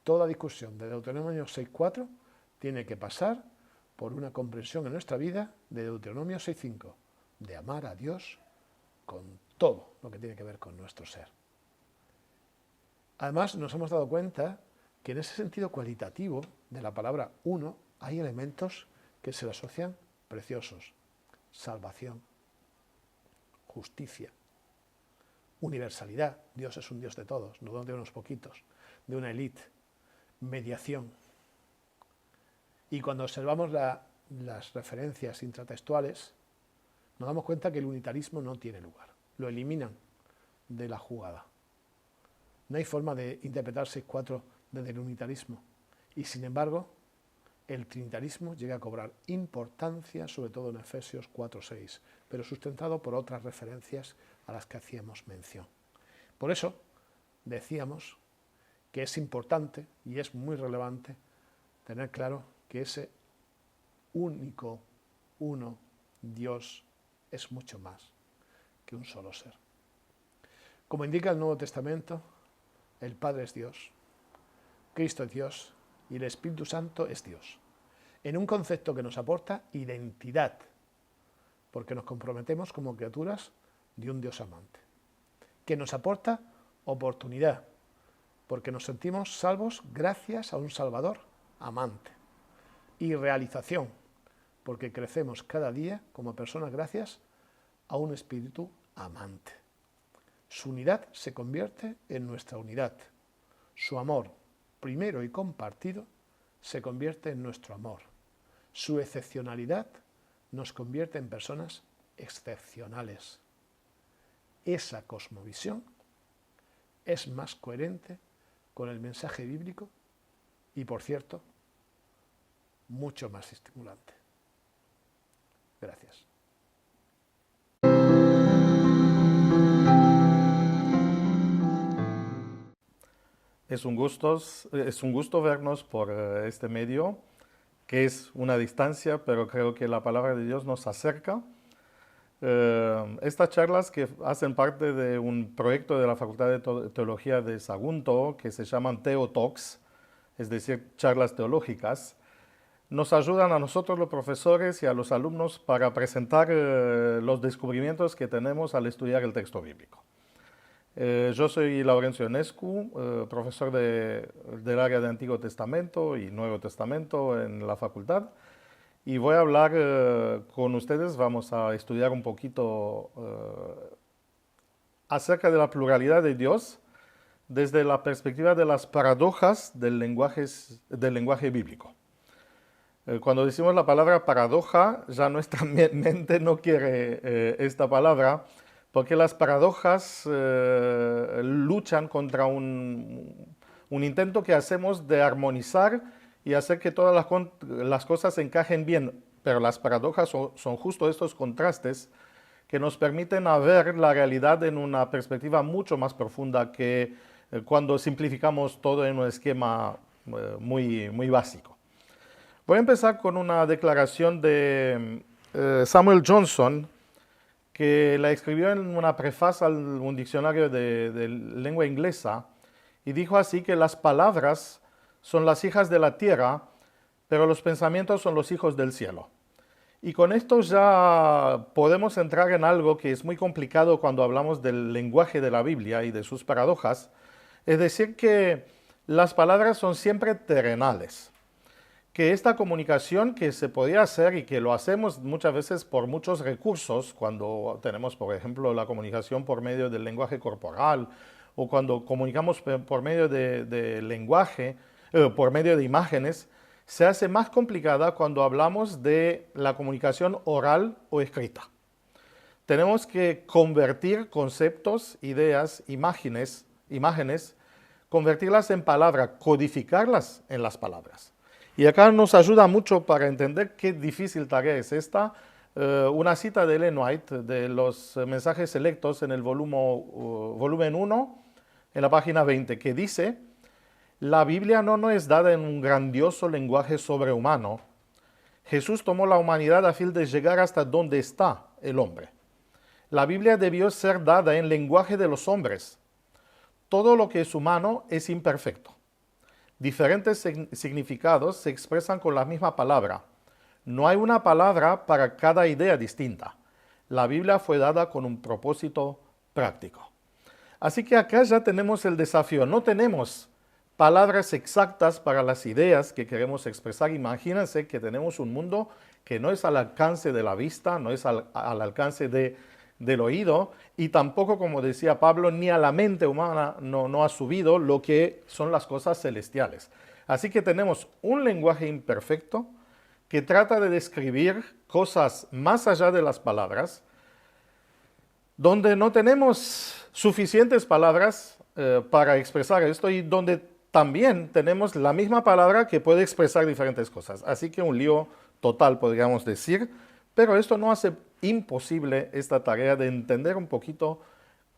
Toda discusión de Deuteronomio 6.4 tiene que pasar por una comprensión en nuestra vida de Deuteronomio 6.5, de amar a Dios con todo lo que tiene que ver con nuestro ser. Además, nos hemos dado cuenta que en ese sentido cualitativo de la palabra uno hay elementos que se le asocian preciosos: salvación, justicia, universalidad. Dios es un Dios de todos, no de unos poquitos, de una élite, mediación. Y cuando observamos las referencias intratextuales, nos damos cuenta que el unitarismo no tiene lugar. Lo eliminan de la jugada. No hay forma de interpretar 6.4 desde el unitarismo. Y sin embargo, el trinitarismo llega a cobrar importancia, sobre todo en Efesios 4.6, pero sustentado por otras referencias a las que hacíamos mención. Por eso decíamos que es importante y es muy relevante tener claro que ese único, uno, Dios, es mucho más que un solo ser. Como indica el Nuevo Testamento, el Padre es Dios, Cristo es Dios y el Espíritu Santo es Dios, en un concepto que nos aporta identidad, porque nos comprometemos como criaturas de un Dios amante, que nos aporta oportunidad, porque nos sentimos salvos gracias a un Salvador amante, y realización, porque crecemos cada día como personas gracias a un Espíritu amante. Su unidad se convierte en nuestra unidad. Su amor, primero y compartido, se convierte en nuestro amor. Su excepcionalidad nos convierte en personas excepcionales. Esa cosmovisión es más coherente con el mensaje bíblico y, por cierto, mucho más estimulante. Gracias. Es un gusto vernos por este medio, que es una distancia, pero creo que la palabra de Dios nos acerca. Estas charlas que hacen parte de un proyecto de la Facultad de Teología de Sagunto, que se llaman Theo Talks, es decir, charlas teológicas, nos ayudan a nosotros los profesores y a los alumnos para presentar los descubrimientos que tenemos al estudiar el texto bíblico. Yo soy Laurencio Enescu, profesor del área de Antiguo Testamento y Nuevo Testamento en la facultad, y voy a hablar con ustedes, vamos a estudiar un poquito acerca de la pluralidad de Dios desde la perspectiva de las paradojas del lenguaje bíblico. Cuando decimos la palabra paradoja, ya nuestra mente no quiere esta palabra, porque las paradojas luchan contra un intento que hacemos de armonizar y hacer que todas las cosas encajen bien. Pero las paradojas son justo estos contrastes que nos permiten ver la realidad en una perspectiva mucho más profunda que cuando simplificamos todo en un esquema muy básico. Voy a empezar con una declaración de Samuel Johnson, que la escribió en una prefaza a un diccionario de lengua inglesa, y dijo así que las palabras son las hijas de la tierra, pero los pensamientos son los hijos del cielo. Y con esto ya podemos entrar en algo que es muy complicado cuando hablamos del lenguaje de la Biblia y de sus paradojas, es decir, que las palabras son siempre terrenales. Que esta comunicación que se podía hacer y que lo hacemos muchas veces por muchos recursos, cuando tenemos, por ejemplo, la comunicación por medio del lenguaje corporal o cuando comunicamos por medio de lenguaje, por medio de imágenes, se hace más complicada cuando hablamos de la comunicación oral o escrita. Tenemos que convertir conceptos, ideas, imágenes, convertirlas en palabras, codificarlas en las palabras. Y acá nos ayuda mucho para entender qué difícil tarea es esta, una cita de Ellen White de los mensajes selectos en el volumen 1, en la página 20, que dice: la Biblia no es dada en un grandioso lenguaje sobrehumano. Jesús tomó la humanidad a fin de llegar hasta donde está el hombre. La Biblia debió ser dada en lenguaje de los hombres. Todo lo que es humano es imperfecto. Diferentes significados se expresan con la misma palabra. No hay una palabra para cada idea distinta. La Biblia fue dada con un propósito práctico. Así que acá ya tenemos el desafío. No tenemos palabras exactas para las ideas que queremos expresar. Imagínense que tenemos un mundo que no es al alcance de la vista, no es al alcance del oído, y tampoco, como decía Pablo, ni a la mente humana no ha subido lo que son las cosas celestiales. Así que tenemos un lenguaje imperfecto que trata de describir cosas más allá de las palabras, donde no tenemos suficientes palabras para expresar esto, y donde también tenemos la misma palabra que puede expresar diferentes cosas. Así que un lío total, podríamos decir, pero esto no hace imposible esta tarea de entender un poquito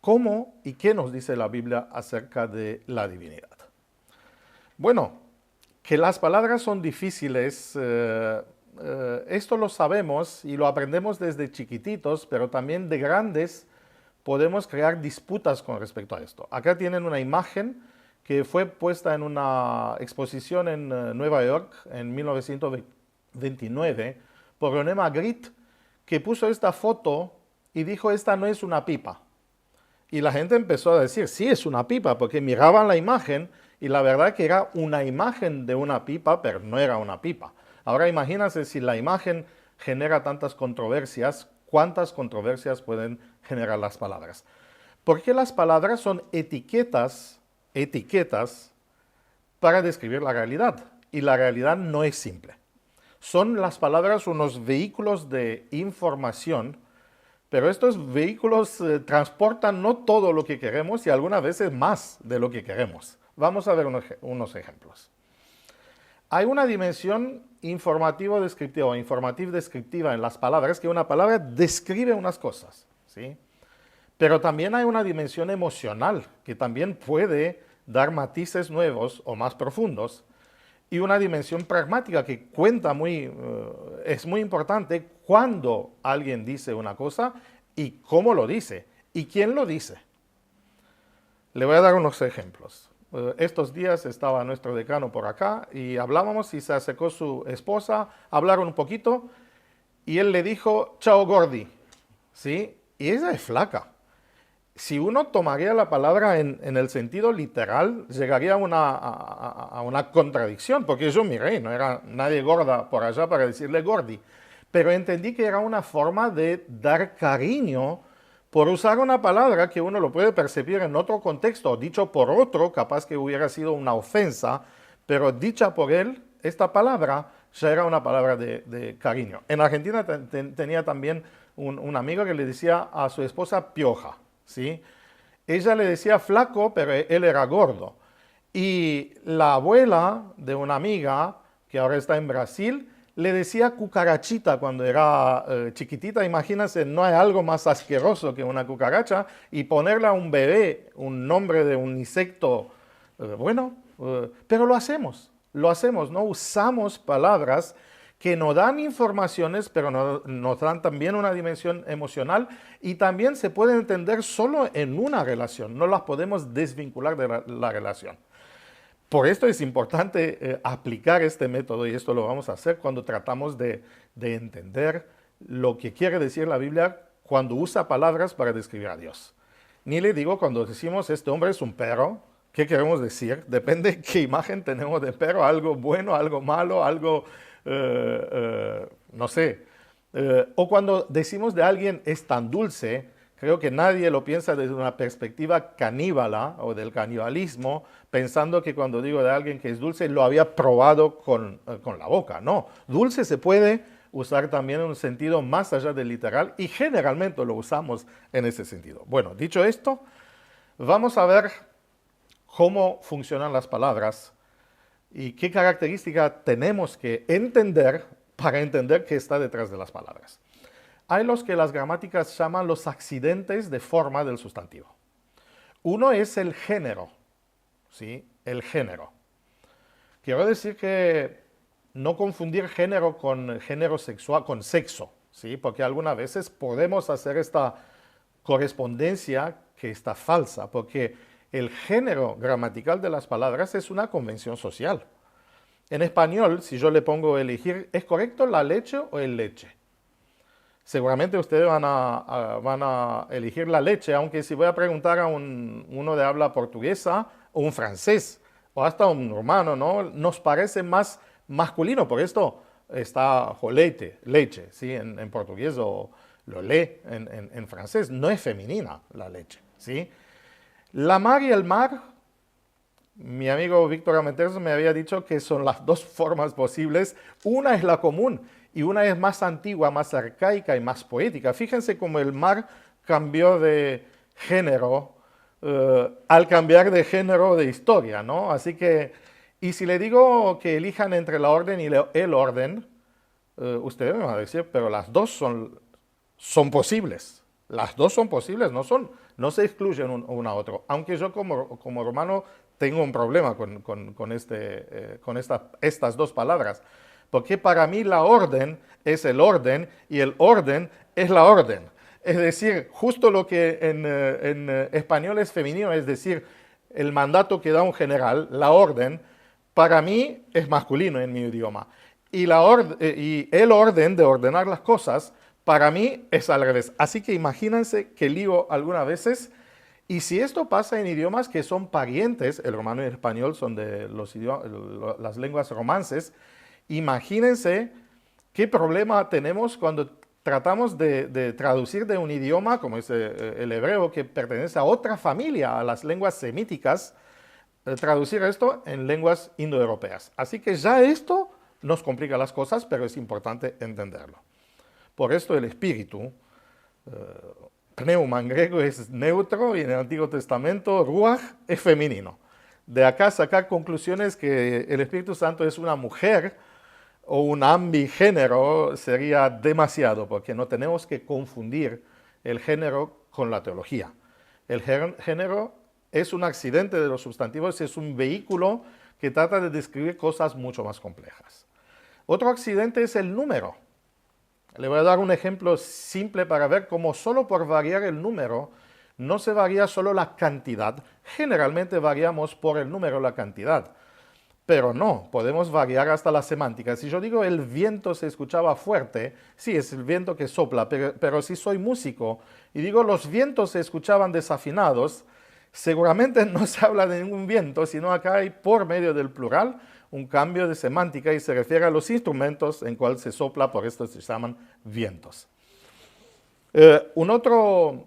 cómo y qué nos dice la Biblia acerca de la divinidad. Bueno, que las palabras son difíciles, esto lo sabemos y lo aprendemos desde chiquititos, pero también de grandes podemos crear disputas con respecto a esto. Acá tienen una imagen que fue puesta en una exposición en Nueva York en 1929 por René Magritte, que puso esta foto y dijo: esta no es una pipa. Y la gente empezó a decir: sí, es una pipa, porque miraban la imagen y la verdad que era una imagen de una pipa, pero no era una pipa. Ahora imagínense, si la imagen genera tantas controversias, ¿cuántas controversias pueden generar las palabras? Porque las palabras son etiquetas para describir la realidad, y la realidad no es simple. Son las palabras unos vehículos de información, pero estos vehículos transportan no todo lo que queremos y algunas veces más de lo que queremos. Vamos a ver unos ejemplos. hay una dimensión informativo-descriptiva o informativo-descriptiva en las palabras, que una palabra describe unas cosas, ¿sí? Pero también hay una dimensión emocional, que también puede dar matices nuevos o más profundos, y una dimensión pragmática que es muy importante cuando alguien dice una cosa y cómo lo dice y quién lo dice. Le voy a dar unos ejemplos. Estos días estaba nuestro decano por acá y hablábamos y se acercó su esposa, hablaron un poquito y él le dijo, chao gordi, ¿sí? Y ella es flaca. Si uno tomaría la palabra en el sentido literal, llegaría a una contradicción, porque yo miré, no era nadie gorda por allá para decirle gordi, pero entendí que era una forma de dar cariño por usar una palabra que uno lo puede percibir en otro contexto, dicho por otro, capaz que hubiera sido una ofensa, pero dicha por él, esta palabra ya era una palabra de cariño. En Argentina tenía también un amigo que le decía a su esposa pioja, ¿sí? Ella le decía flaco, pero él era gordo. Y la abuela de una amiga, que ahora está en Brasil, le decía cucarachita cuando era chiquitita. Imagínense, no hay algo más asqueroso que una cucaracha. Y ponerle a un bebé un nombre de un insecto, pero lo hacemos, no usamos palabras que nos dan informaciones, pero nos dan también una dimensión emocional y también se pueden entender solo en una relación, no las podemos desvincular de la relación. Por esto es importante aplicar este método y esto lo vamos a hacer cuando tratamos de entender lo que quiere decir la Biblia cuando usa palabras para describir a Dios. Ni le digo cuando decimos este hombre es un perro, ¿qué queremos decir? Depende qué imagen tenemos de perro, algo bueno, algo malo, algo... no sé, o cuando decimos de alguien es tan dulce, creo que nadie lo piensa desde una perspectiva caníbala o del canibalismo, pensando que cuando digo de alguien que es dulce lo había probado con la boca. No, dulce se puede usar también en un sentido más allá del literal y generalmente lo usamos en ese sentido. Bueno, dicho esto, vamos a ver cómo funcionan las palabras y qué característica tenemos que entender para entender qué está detrás de las palabras. Hay los que las gramáticas llaman los accidentes de forma del sustantivo. Uno es el género, ¿sí? El género. Quiero decir que no confundir género con género sexual, con sexo, ¿sí? Porque algunas veces podemos hacer esta correspondencia que está falsa, porque el género gramatical de las palabras es una convención social. En español, si yo le pongo elegir, ¿es correcto la leche o el leche? Seguramente ustedes van a elegir la leche, aunque si voy a preguntar a uno de habla portuguesa o un francés o hasta un rumano, ¿no? Nos parece más masculino, por esto está leite, leche, ¿sí? En portugués o lo lee en francés, no es femenina la leche, ¿sí? La mar y el mar, mi amigo Víctor Armenteros me había dicho que son las dos formas posibles. Una es la común y una es más antigua, más arcaica y más poética. Fíjense cómo el mar cambió de género al cambiar de género de historia, ¿no? Así que, y si le digo que elijan entre la orden y el orden, ustedes me van a decir, pero las dos son posibles. Las dos son posibles, no se excluyen una a otra. Aunque yo como romano tengo un problema con estas dos palabras. Porque para mí la orden es el orden y el orden es la orden. Es decir, justo lo que en español es femenino, es decir, el mandato que da un general, la orden, para mí es masculino en mi idioma. Y el orden de ordenar las cosas, para mí es al revés. Así que imagínense que lío algunas veces. Y si esto pasa en idiomas que son parientes, el romano y el español son de las lenguas romances, imagínense qué problema tenemos cuando tratamos de traducir de un idioma, como es el hebreo, que pertenece a otra familia, a las lenguas semíticas, traducir esto en lenguas indoeuropeas. Así que ya esto nos complica las cosas, pero es importante entenderlo. Por esto el espíritu, pneuma en griego es neutro y en el Antiguo Testamento ruach es femenino. De acá sacar conclusiones que el Espíritu Santo es una mujer o un ambigénero sería demasiado, porque no tenemos que confundir el género con la teología. El género es un accidente de los sustantivos, es un vehículo que trata de describir cosas mucho más complejas. Otro accidente es el número. Le voy a dar un ejemplo simple para ver cómo solo por variar el número no se varía solo la cantidad. Generalmente variamos por el número la cantidad. Pero no, podemos variar hasta la semántica. Si yo digo el viento se escuchaba fuerte, sí, es el viento que sopla, pero si soy músico y digo los vientos se escuchaban desafinados, seguramente no se habla de ningún viento, sino acá hay por medio del plural un cambio de semántica y se refiere a los instrumentos en cual se sopla, por esto se llaman vientos. Un otro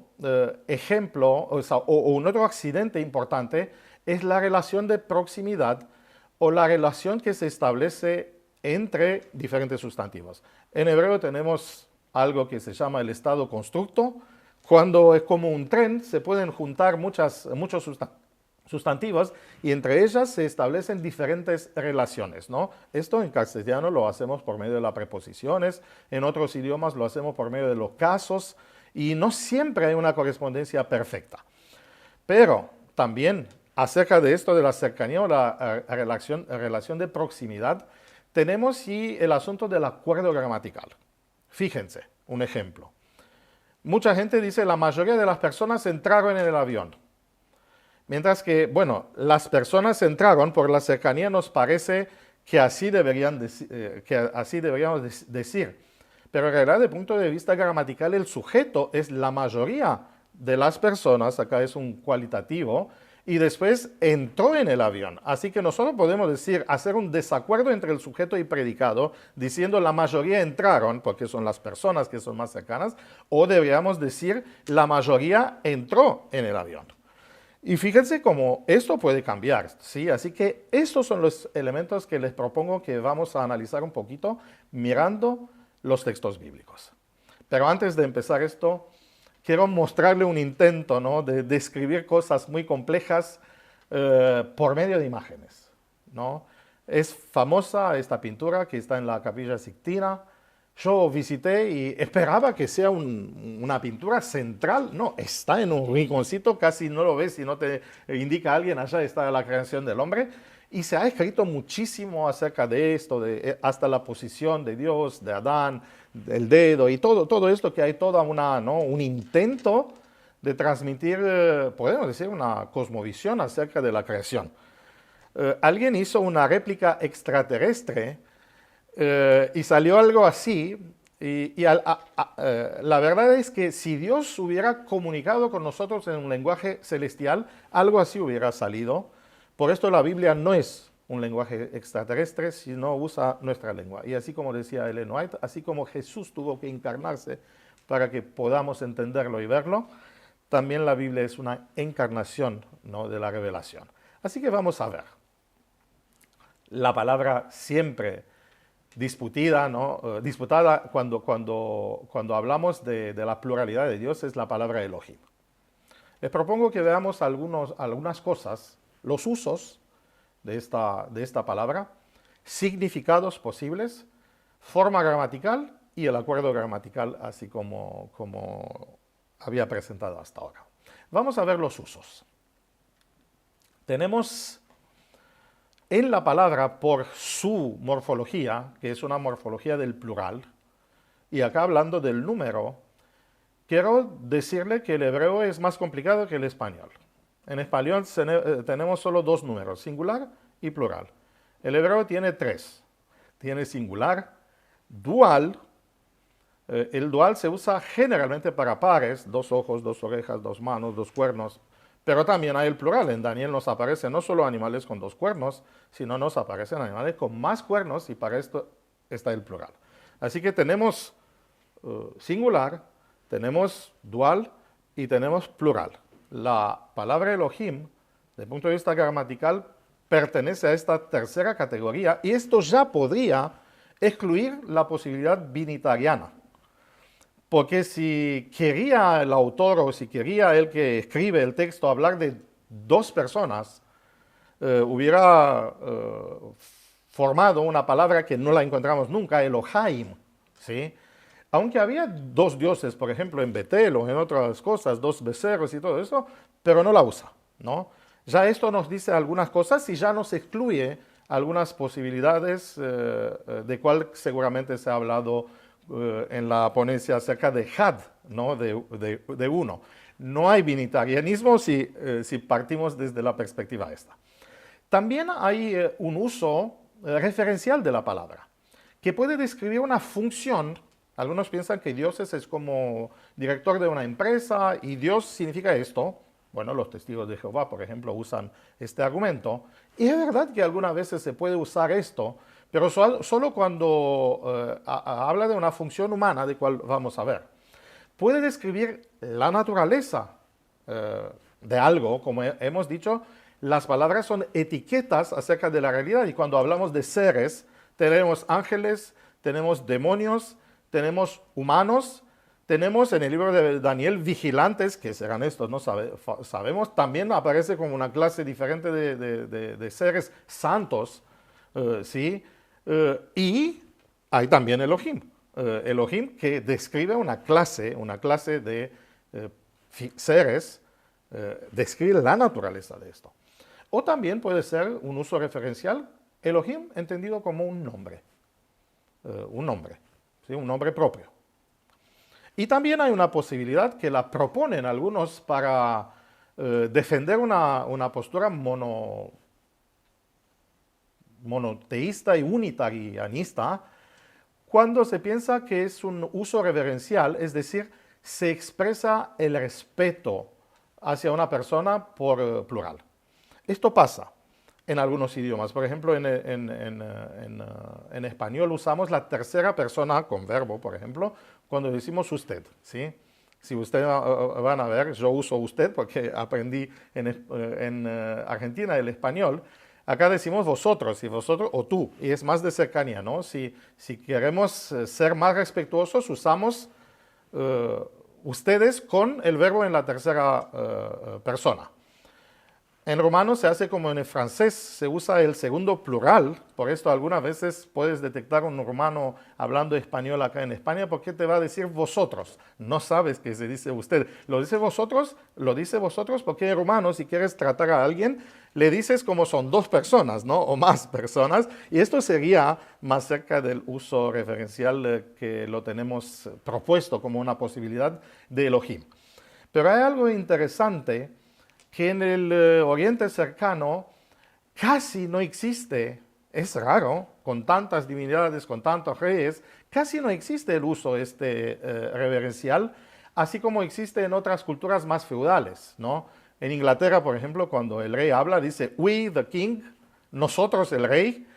ejemplo, o un otro accidente importante es la relación de proximidad o la relación que se establece entre diferentes sustantivos. En hebreo tenemos algo que se llama el estado constructo. Cuando es como un tren, se pueden juntar muchos sustantivos y entre ellas se establecen diferentes relaciones, ¿no? Esto en castellano lo hacemos por medio de las preposiciones, en otros idiomas lo hacemos por medio de los casos y no siempre hay una correspondencia perfecta. Pero también acerca de esto de la cercanía o la relación de proximidad, tenemos el asunto del acuerdo gramatical. Fíjense, un ejemplo. Mucha gente dice la mayoría de las personas entraron en el avión. Mientras que, bueno, las personas entraron por la cercanía, nos parece que así deberíamos decir. Pero en realidad, desde el punto de vista gramatical, el sujeto es la mayoría de las personas, acá es un cualitativo, y después entró en el avión. Así que nosotros podemos hacer un desacuerdo entre el sujeto y predicado, diciendo la mayoría entraron, porque son las personas que son más cercanas, o deberíamos decir la mayoría entró en el avión. Y fíjense cómo esto puede cambiar, ¿sí? Así que estos son los elementos que les propongo que vamos a analizar un poquito mirando los textos bíblicos. Pero antes de empezar esto, quiero mostrarle un intento, ¿no?, de describir cosas muy complejas por medio de imágenes, ¿no? Es famosa esta pintura que está en la Capilla Sixtina. Yo visité y esperaba que sea una pintura central. No, está en un rinconcito, casi no lo ves si no te indica alguien, allá está la creación del hombre. Y se ha escrito muchísimo acerca de esto, hasta la posición de Dios, de Adán, del dedo y todo esto, que hay toda un intento de transmitir, podemos decir, una cosmovisión acerca de la creación. Alguien hizo una réplica extraterrestre y salió algo así, la verdad es que si Dios hubiera comunicado con nosotros en un lenguaje celestial, algo así hubiera salido. Por esto la Biblia no es un lenguaje extraterrestre, sino usa nuestra lengua. Y así como decía Ellen White, así como Jesús tuvo que encarnarse para que podamos entenderlo y verlo, también la Biblia es una encarnación, ¿no?, de la revelación. Así que vamos a ver. La palabra siempre disputada, ¿no?, disputada cuando hablamos de la pluralidad de Dios es la palabra Elohim. Les propongo que veamos algunas cosas, los usos de esta palabra, significados posibles, forma gramatical y el acuerdo gramatical, así como había presentado hasta ahora. Vamos a ver los usos. Tenemos en la palabra, por su morfología, que es una morfología del plural, y acá hablando del número, quiero decirle que el hebreo es más complicado que el español. En español tenemos solo dos números, singular y plural. El hebreo tiene tres. Tiene singular, dual. El dual se usa generalmente para pares, dos ojos, dos orejas, dos manos, dos cuernos. Pero también hay el plural. En Daniel nos aparecen no solo animales con dos cuernos, sino nos aparecen animales con más cuernos y para esto está el plural. Así que tenemos singular, tenemos dual y tenemos plural. La palabra Elohim, desde el punto de vista gramatical, pertenece a esta tercera categoría y esto ya podría excluir la posibilidad binitariana. Porque si quería el autor o si quería el que escribe el texto hablar de dos personas, hubiera formado una palabra que no la encontramos nunca, Elohim, ¿sí? Aunque había dos dioses, por ejemplo, en Betel o en otras cosas, dos becerros y todo eso, pero no la usa, ¿no? Ya esto nos dice algunas cosas y ya nos excluye algunas posibilidades de cual seguramente se ha hablado en la ponencia acerca de Had, ¿no? de uno. No hay binitarianismo si partimos desde la perspectiva esta. También hay un uso referencial de la palabra, que puede describir una función. Algunos piensan que Dios es como director de una empresa y Dios significa esto. Bueno, los testigos de Jehová, por ejemplo, usan este argumento. Y es verdad que algunas veces se puede usar esto, pero solo cuando habla de una función humana, de cual vamos a ver. Puede describir la naturaleza de algo, como hemos dicho, las palabras son etiquetas acerca de la realidad y cuando hablamos de seres, tenemos ángeles, tenemos demonios, tenemos humanos, tenemos en el libro de Daniel vigilantes, que serán estos, no sabemos, también aparece como una clase diferente de seres santos, ¿sí? Y hay también Elohim, Elohim que describe una clase de seres, describe la naturaleza de esto. O también puede ser un uso referencial, Elohim entendido como un nombre, ¿sí? Un nombre propio. Y también hay una posibilidad que la proponen algunos para defender una postura monoteísta y unitarianista, cuando se piensa que es un uso reverencial, es decir, se expresa el respeto hacia una persona por plural. Esto pasa en algunos idiomas. Por ejemplo, en español usamos la tercera persona con verbo, por ejemplo, cuando decimos usted, ¿sí? Si ustedes van a ver, yo uso usted porque aprendí en Argentina el español. Acá decimos vosotros y vosotros o tú, y es más de cercanía, ¿no? Si queremos ser más respetuosos, usamos ustedes con el verbo en la tercera persona. En romano se hace como en el francés, se usa el segundo plural, por esto algunas veces puedes detectar un romano hablando español acá en España, porque te va a decir vosotros, no sabes que se dice usted, lo dice vosotros porque en romano si quieres tratar a alguien, le dices como son dos personas, ¿no? O más personas, y esto sería más cerca del uso referencial que lo tenemos propuesto como una posibilidad de Elohim. Pero hay algo interesante que en el Oriente cercano casi no existe, es raro, con tantas divinidades, con tantos reyes, casi no existe el uso reverencial, así como existe en otras culturas más feudales, ¿no? En Inglaterra, por ejemplo, cuando el rey habla, dice we the king, nosotros el rey,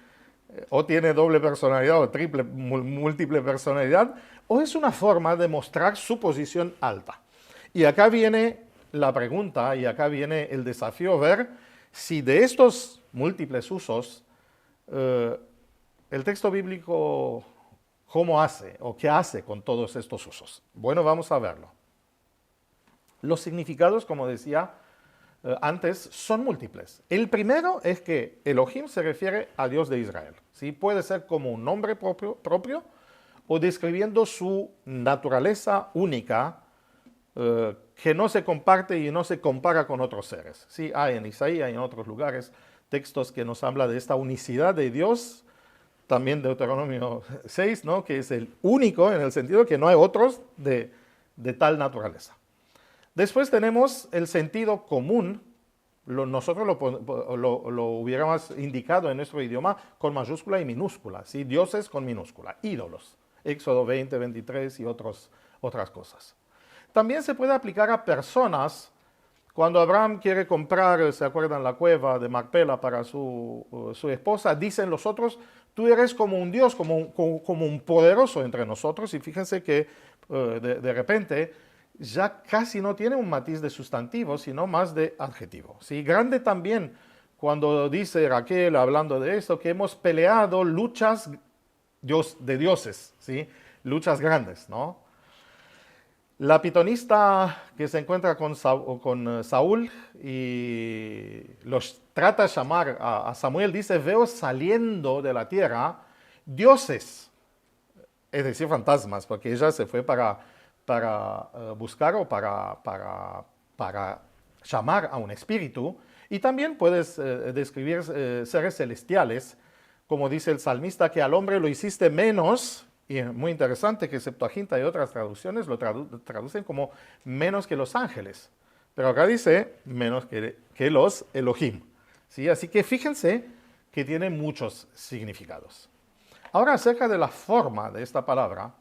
o tiene doble personalidad o múltiple personalidad, o es una forma de mostrar su posición alta. Y acá viene la pregunta y acá viene el desafío, ver si de estos múltiples usos el texto bíblico cómo hace o qué hace con todos estos usos. Bueno, vamos a verlo. Los significados, como decía antes, son múltiples. El primero es que Elohim se refiere a Dios de Israel, ¿sí? Puede ser como un nombre propio o describiendo su naturaleza única, que no se comparte y no se compara con otros seres. Sí, hay en Isaías y en otros lugares textos que nos hablan de esta unicidad de Dios, también Deuteronomio 6, ¿no? Que es el único en el sentido que no hay otros de tal naturaleza. Después tenemos el sentido común, nosotros lo hubiéramos indicado en nuestro idioma con mayúscula y minúscula, ¿sí? Dioses con minúscula, ídolos, Éxodo 20, 23 y otras cosas. También se puede aplicar a personas. Cuando Abraham quiere comprar, ¿se acuerdan? La cueva de Macpela para su esposa, dicen los otros, tú eres como un Dios, como un poderoso entre nosotros. Y fíjense que de repente ya casi no tiene un matiz de sustantivo, sino más de adjetivo. ¿Sí? Grande también, cuando dice Raquel, hablando de esto, que hemos peleado luchas de dioses, ¿sí? Luchas grandes, ¿no? La pitonista que se encuentra con Saúl y los trata de llamar a Samuel, dice, veo saliendo de la tierra dioses, es decir, fantasmas, porque ella se fue para buscar o para llamar a un espíritu. Y también puedes describir seres celestiales, como dice el salmista, que al hombre lo hiciste menos, y es muy interesante que Septuaginta y otras traducciones lo traducen como menos que los ángeles. Pero acá dice menos que los Elohim. ¿Sí? Así que fíjense que tiene muchos significados. Ahora, acerca de la forma de esta palabra,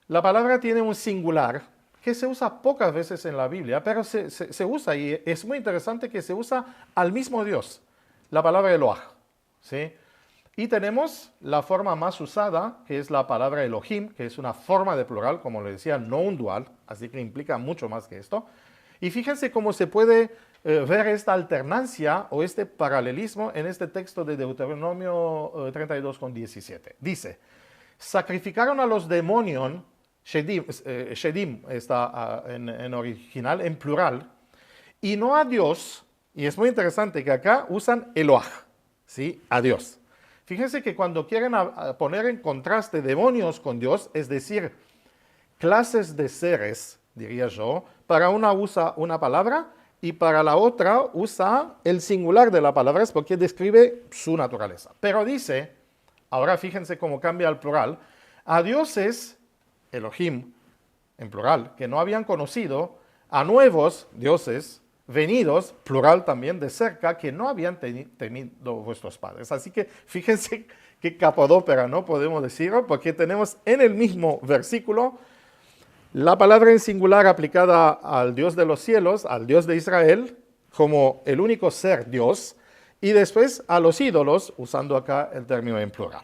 la palabra tiene un singular que se usa pocas veces en la Biblia, pero se usa y es muy interesante que se usa al mismo Dios, la palabra Eloah. ¿Sí? Y tenemos la forma más usada, que es la palabra Elohim, que es una forma de plural, como le decía, no un dual, así que implica mucho más que esto. Y fíjense cómo se puede ver esta alternancia o este paralelismo en este texto de Deuteronomio 32:17. Dice, sacrificaron a los demonios, Shedim está en original, en plural, y no a Dios, y es muy interesante que acá usan Eloah, ¿sí? A Dios. Fíjense que cuando quieren poner en contraste demonios con Dios, es decir, clases de seres, diría yo, para una usa una palabra y para la otra usa el singular de la palabra, es porque describe su naturaleza. Pero dice, ahora fíjense cómo cambia al plural, a dioses, Elohim, en plural, que no habían conocido, a nuevos dioses, venidos, plural también, de cerca, que no habían temido vuestros padres. Así que fíjense qué capodópera, ¿no? Podemos decirlo, porque tenemos en el mismo versículo la palabra en singular aplicada al Dios de los cielos, al Dios de Israel, como el único ser Dios, y después a los ídolos, usando acá el término en plural.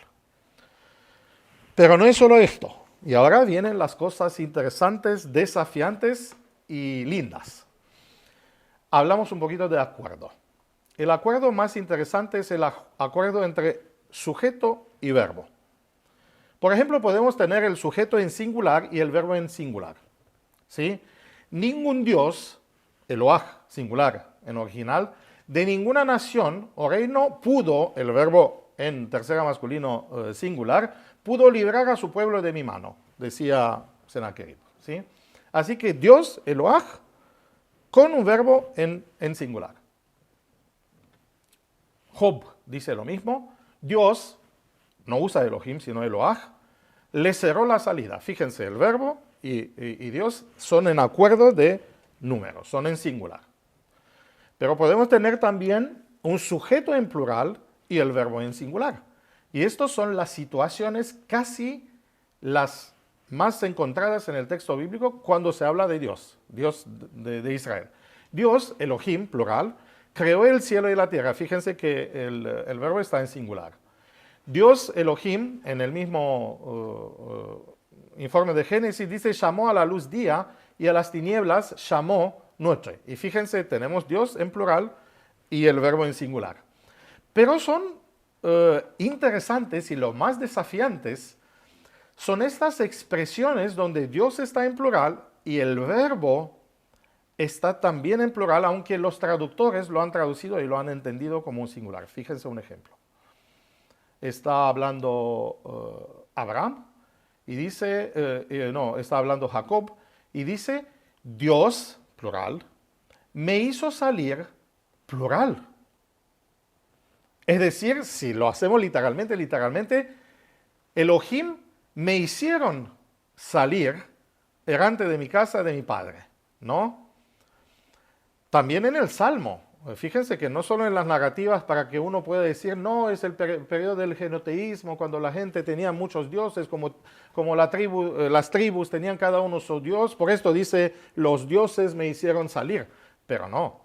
Pero no es solo esto. Y ahora vienen las cosas interesantes, desafiantes y lindas. Hablamos un poquito de acuerdo. El acuerdo más interesante es el acuerdo entre sujeto y verbo. Por ejemplo, podemos tener el sujeto en singular y el verbo en singular. ¿Sí? Ningún dios, Eloah, singular en original, de ninguna nación o reino pudo, el verbo en tercera masculino singular, pudo librar a su pueblo de mi mano, decía Sennacherib. ¿Sí? Así que Dios, Eloah, con un verbo en singular. Job dice lo mismo. Dios, no usa Elohim, sino Eloah, le cerró la salida. Fíjense, el verbo y Dios son en acuerdo de números, son en singular. Pero podemos tener también un sujeto en plural y el verbo en singular. Y estas son las situaciones casi las más encontradas en el texto bíblico cuando se habla de Dios, Dios de Israel. Dios, Elohim, plural, creó el cielo y la tierra. Fíjense que el verbo está en singular. Dios, Elohim, en el mismo informe de Génesis, dice, llamó a la luz día y a las tinieblas llamó noche. Y fíjense, tenemos Dios en plural y el verbo en singular. Pero son interesantes y lo más desafiantes son estas expresiones donde Dios está en plural y el verbo está también en plural, aunque los traductores lo han traducido y lo han entendido como un singular. Fíjense un ejemplo. Está hablando Abraham y dice, está hablando Jacob y dice, Dios, plural, me hizo salir, plural. Es decir, si lo hacemos literalmente, Elohim me hicieron salir errante de mi casa, de mi padre, ¿no? También en el Salmo, fíjense que no solo en las narrativas para que uno pueda decir, no, es el periodo del genoteísmo, cuando la gente tenía muchos dioses, como las tribus tenían cada uno su dios, por esto dice, los dioses me hicieron salir, pero no,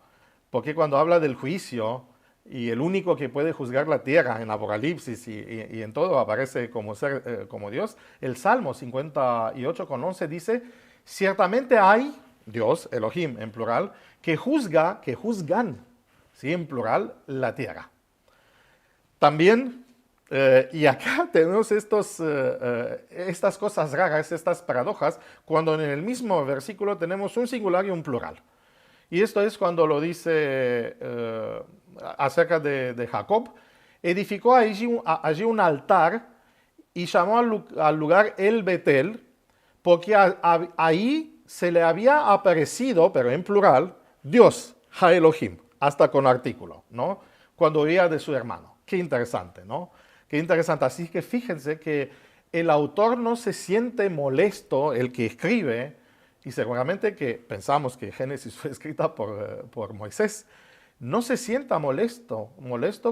porque cuando habla del juicio, y el único que puede juzgar la tierra en Apocalipsis y en todo aparece como ser, como Dios, el Salmo 58:11 dice, ciertamente hay Dios, Elohim en plural, que juzgan, ¿sí? En plural, la tierra. También, y acá tenemos estas cosas raras, estas paradojas, cuando en el mismo versículo tenemos un singular y un plural. Y esto es cuando lo dice acerca de Jacob, edificó allí un altar y llamó al lugar El Betel, porque ahí se le había aparecido, pero en plural, Dios, Ha Elohim, hasta con artículo, ¿no? Cuando oía de su hermano. Qué interesante, ¿no? Qué interesante. Así que fíjense que el autor no se siente molesto, el que escribe, y seguramente que pensamos que Génesis fue escrita por Moisés, no se sienta molesto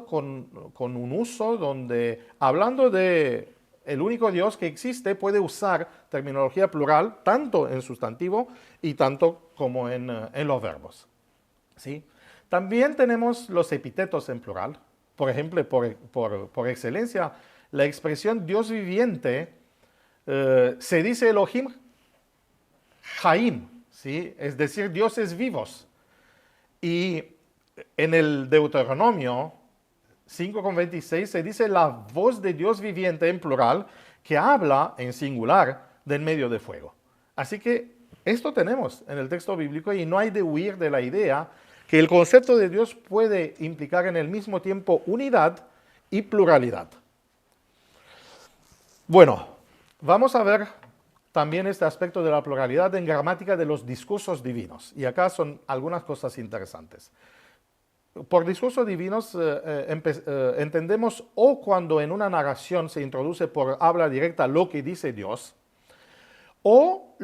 con un uso donde, hablando de el único Dios que existe, puede usar terminología plural, tanto en sustantivo y tanto como en los verbos. ¿Sí? También tenemos los epítetos en plural. Por ejemplo, por excelencia, la expresión Dios viviente se dice Elohim Jaim, ¿sí? Es decir, dioses vivos. Y en el Deuteronomio 5:26 se dice la voz de Dios viviente en plural que habla en singular del medio de fuego. Así que esto tenemos en el texto bíblico y no hay de huir de la idea que el concepto de Dios puede implicar en el mismo tiempo unidad y pluralidad. Bueno, vamos a ver también este aspecto de la pluralidad en gramática de los discursos divinos. Y acá son algunas cosas interesantes. Por discursos divinos entendemos o cuando en una narración se introduce por habla directa lo que dice Dios, o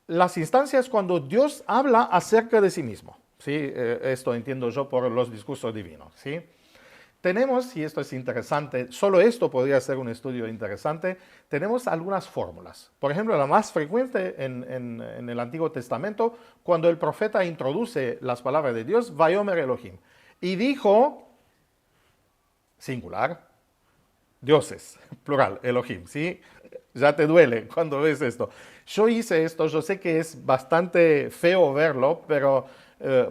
las instancias cuando Dios habla acerca de sí mismo. ¿Sí? Esto entiendo yo por los discursos divinos. ¿Sí? Tenemos, y esto es interesante, solo esto podría ser un estudio interesante, tenemos algunas fórmulas. Por ejemplo, la más frecuente en el Antiguo Testamento, cuando el profeta introduce las palabras de Dios, Vayomer Elohim, y dijo, singular, dioses, plural, Elohim, ¿sí? Ya te duele cuando ves esto. Yo hice esto, yo sé que es bastante feo verlo, pero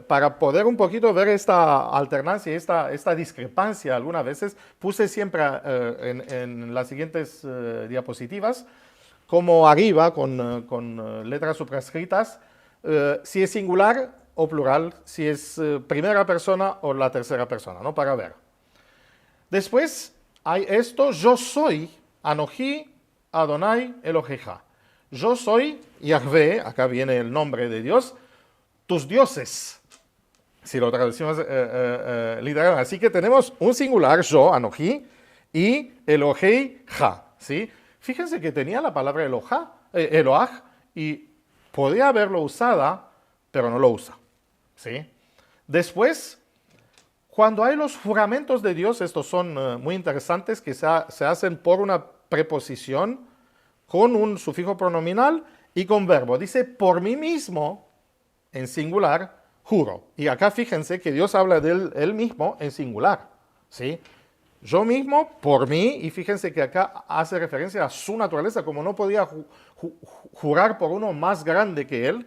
para poder un poquito ver esta alternancia, esta discrepancia algunas veces, puse siempre en las siguientes diapositivas, como arriba, con letras superescritas, si es singular o plural, si es primera persona o la tercera persona, ¿no? Para ver. Después hay esto, yo soy, Anoji, Adonai, Eloheja. Yo soy Yahvé, acá viene el nombre de Dios, tus dioses, si lo traducimos literal. Así que tenemos un singular, yo, Anoji, y Eloheja, ¿sí? Fíjense que tenía la palabra Eloah, y podía haberlo usada, pero no lo usa, ¿sí? Después, cuando hay los juramentos de Dios, estos son muy interesantes, que se hacen por una preposición con un sufijo pronominal y con verbo. Dice, por mí mismo, en singular, juro. Y acá fíjense que Dios habla de él mismo en singular, ¿sí? Yo mismo, por mí, y fíjense que acá hace referencia a su naturaleza, como no podía jurar por uno más grande que él,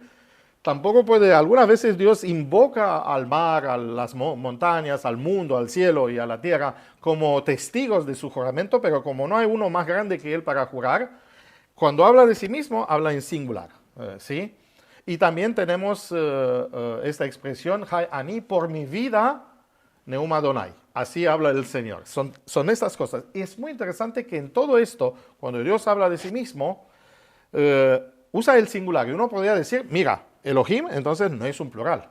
tampoco puede, algunas veces Dios invoca al mar, a las montañas, al mundo, al cielo y a la tierra como testigos de su juramento, pero como no hay uno más grande que él para jurar, cuando habla de sí mismo, habla en singular, ¿sí? Y también tenemos esta expresión, Hai Ani, por mi vida, Neum Adonai. Así habla el Señor. Son estas cosas. Y es muy interesante que en todo esto, cuando Dios habla de sí mismo, usa el singular. Y uno podría decir, mira, Elohim, entonces no es un plural.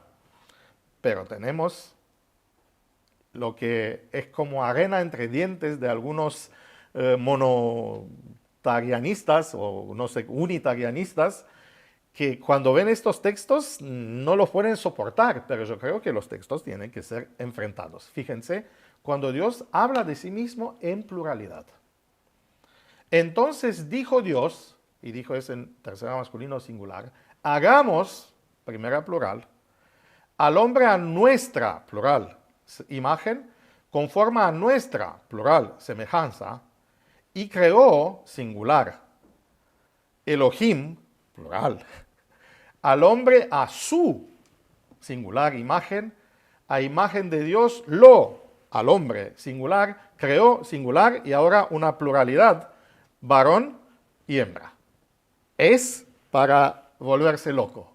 Pero tenemos lo que es como arena entre dientes de algunos monotarianistas o no sé, unitarianistas, que cuando ven estos textos no los pueden soportar, pero yo creo que los textos tienen que ser enfrentados. Fíjense, cuando Dios habla de sí mismo en pluralidad. Entonces dijo Dios, y dijo es en tercera masculino singular, hagamos, primera plural, al hombre a nuestra, plural, imagen, conforme a nuestra, plural, semejanza, y creó, singular, Elohim, plural, al hombre a su, singular, imagen, a imagen de Dios, al hombre, singular, creó, singular, y ahora una pluralidad, varón y hembra. Es para volverse loco.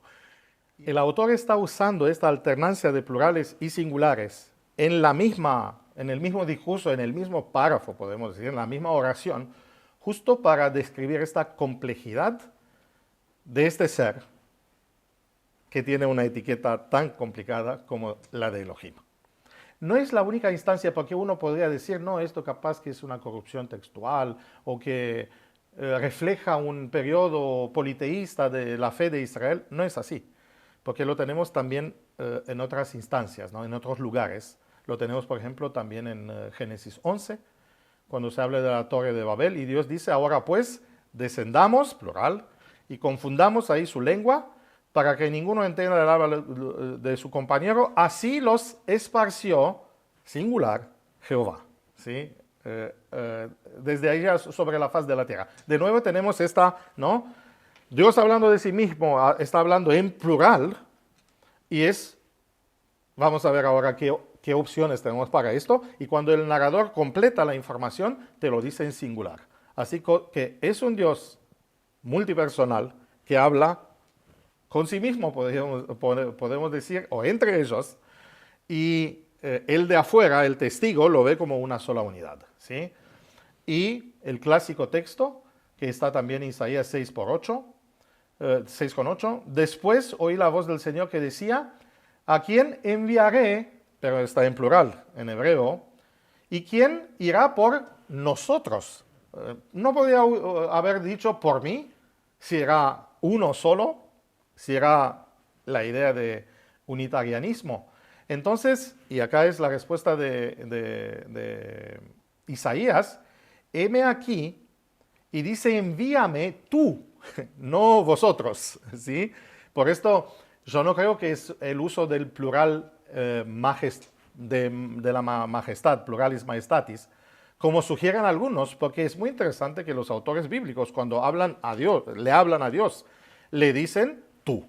El autor está usando esta alternancia de plurales y singulares en el mismo discurso, en el mismo párrafo, podemos decir, en la misma oración, justo para describir esta complejidad de este ser que tiene una etiqueta tan complicada como la de Elohim. No es la única instancia, porque uno podría decir, no, esto capaz que es una corrupción textual o que refleja un periodo politeísta de la fe de Israel. No es así, porque lo tenemos también en otras instancias, ¿no? En otros lugares. Lo tenemos, por ejemplo, también en Génesis 11, cuando se habla de la Torre de Babel, y Dios dice, ahora pues, descendamos, plural, y confundamos ahí su lengua, para que ninguno entienda el habla de su compañero, así los esparció, singular, Jehová, ¿sí? Desde ahí sobre la faz de la tierra. De nuevo tenemos esta, ¿no? Dios hablando de sí mismo, está hablando en plural, y vamos a ver ahora qué opciones tenemos para esto, y cuando el narrador completa la información, te lo dice en singular. Así que es un Dios multipersonal que habla con sí mismo, podemos decir, o entre ellos, y el de afuera, el testigo, lo ve como una sola unidad, ¿sí? Y el clásico texto, que está también en Isaías 6:8, después oí la voz del Señor que decía, ¿a quién enviaré? Pero está en plural, en hebreo, ¿y quién irá por nosotros? No podría haber dicho por mí, si era uno solo, si era la idea de unitarianismo. Entonces, y acá es la respuesta de Isaías, heme aquí, y dice, envíame tú, no vosotros, ¿sí? Por esto, yo no creo que es el uso del plural de la majestad, pluralis majestatis, como sugieren algunos, porque es muy interesante que los autores bíblicos, cuando hablan a Dios, le dicen tú.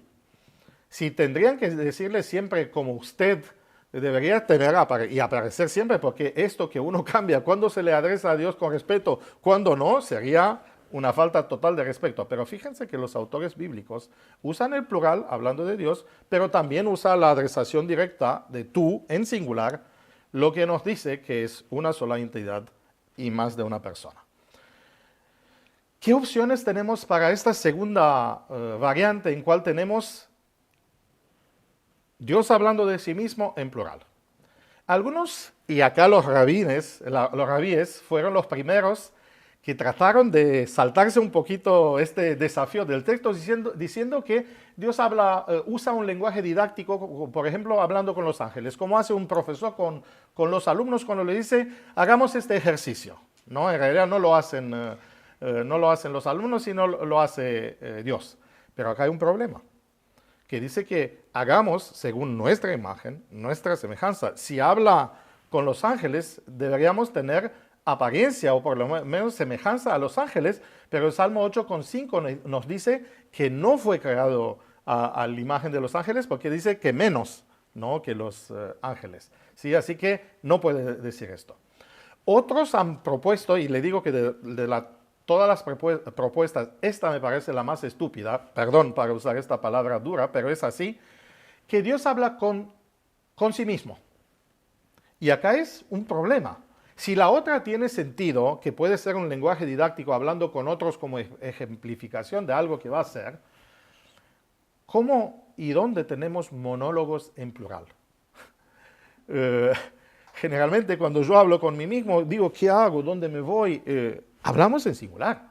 Si tendrían que decirle siempre como usted, debería tener y aparecer siempre, porque esto que uno cambia, cuando se le adresa a Dios con respeto, cuando no, sería una falta total de respeto. Pero fíjense que los autores bíblicos usan el plural hablando de Dios, pero también usa la adresación directa de tú en singular, lo que nos dice que es una sola entidad y más de una persona. ¿Qué opciones tenemos para esta segunda variante en cual tenemos Dios hablando de sí mismo en plural? Algunos, y acá los rabíes fueron los primeros que trataron de saltarse un poquito este desafío del texto diciendo que Dios usa un lenguaje didáctico, por ejemplo, hablando con los ángeles, como hace un profesor con los alumnos cuando le dice, hagamos este ejercicio. ¿No? En realidad no lo hacen los alumnos, sino lo hace Dios. Pero acá hay un problema, que dice que hagamos según nuestra imagen, nuestra semejanza. Si habla con los ángeles, deberíamos tener apariencia o por lo menos semejanza a los ángeles, pero el Salmo 8:5 nos dice que no fue creado a la imagen de los ángeles, porque dice que menos, ¿no? Que los ángeles. ¿Sí? Así que no puede decir esto. Otros han propuesto, y le digo que todas las propuestas, esta me parece la más estúpida, perdón para usar esta palabra dura, pero es así, que Dios habla con sí mismo. Y acá es un problema. Si la otra tiene sentido, que puede ser un lenguaje didáctico hablando con otros como ejemplificación de algo que va a ser, ¿cómo y dónde tenemos monólogos en plural? Generalmente cuando yo hablo con mí mismo, digo, ¿qué hago? ¿Dónde me voy? Hablamos en singular.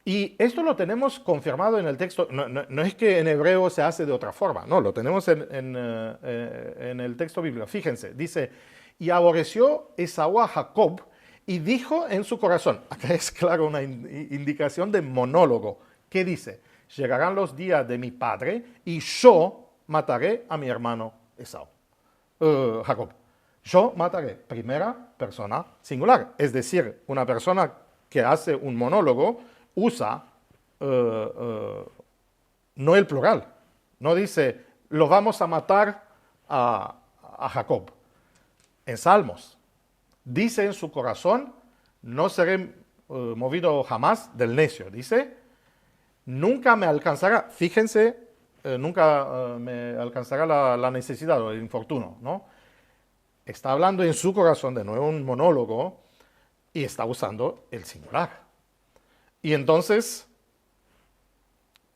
Y esto lo tenemos confirmado en el texto. No es que en hebreo se hace de otra forma, no, lo tenemos en el texto bíblico. Fíjense, dice, y aborreció Esaú a Jacob y dijo en su corazón, acá es claro una indicación de monólogo, ¿qué dice? Llegarán los días de mi padre y yo mataré a mi hermano Esaú, Jacob. Yo mataré, primera persona singular, es decir, una persona que hace un monólogo usa no el plural, no dice, lo vamos a matar a Jacob. En Salmos, dice en su corazón, no seré movido jamás del necio, dice, nunca me alcanzará. Fíjense nunca me alcanzará la necesidad o el infortunio, ¿no? Está hablando en su corazón, de nuevo un monólogo, y está usando el singular. Y entonces,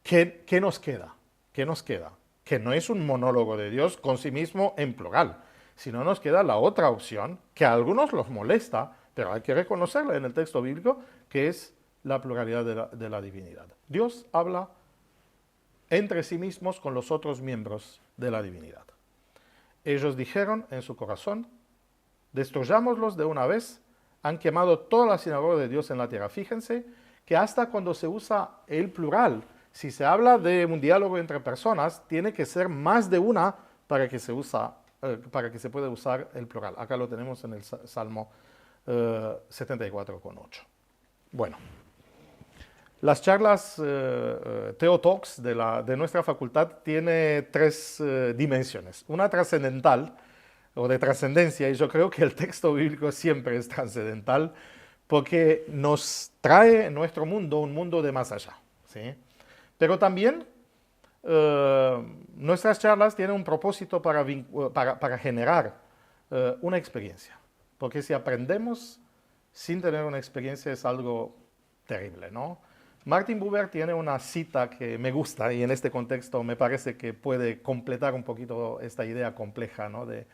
¿qué nos queda? ¿Qué nos queda? Que no es un monólogo de Dios con sí mismo en plural, sino nos queda la otra opción, que a algunos los molesta, pero hay que reconocerla en el texto bíblico, que es la pluralidad de la divinidad. Dios habla entre sí mismos con los otros miembros de la divinidad. Ellos dijeron en su corazón, destruyámoslos de una vez, han quemado toda la sinagoga de Dios en la tierra. Fíjense que hasta cuando se usa el plural, si se habla de un diálogo entre personas, tiene que ser más de una para que se pueda usar el plural. Acá lo tenemos en el Salmo 74,8. Bueno, las charlas Theotalks de nuestra facultad tiene tres dimensiones. Una trascendental, o de trascendencia, y yo creo que el texto bíblico siempre es trascendental, porque nos trae en nuestro mundo un mundo de más allá, ¿sí? Pero también nuestras charlas tienen un propósito para generar una experiencia, porque si aprendemos sin tener una experiencia es algo terrible, ¿no? Martin Buber tiene una cita que me gusta y en este contexto me parece que puede completar un poquito esta idea compleja, ¿no?, de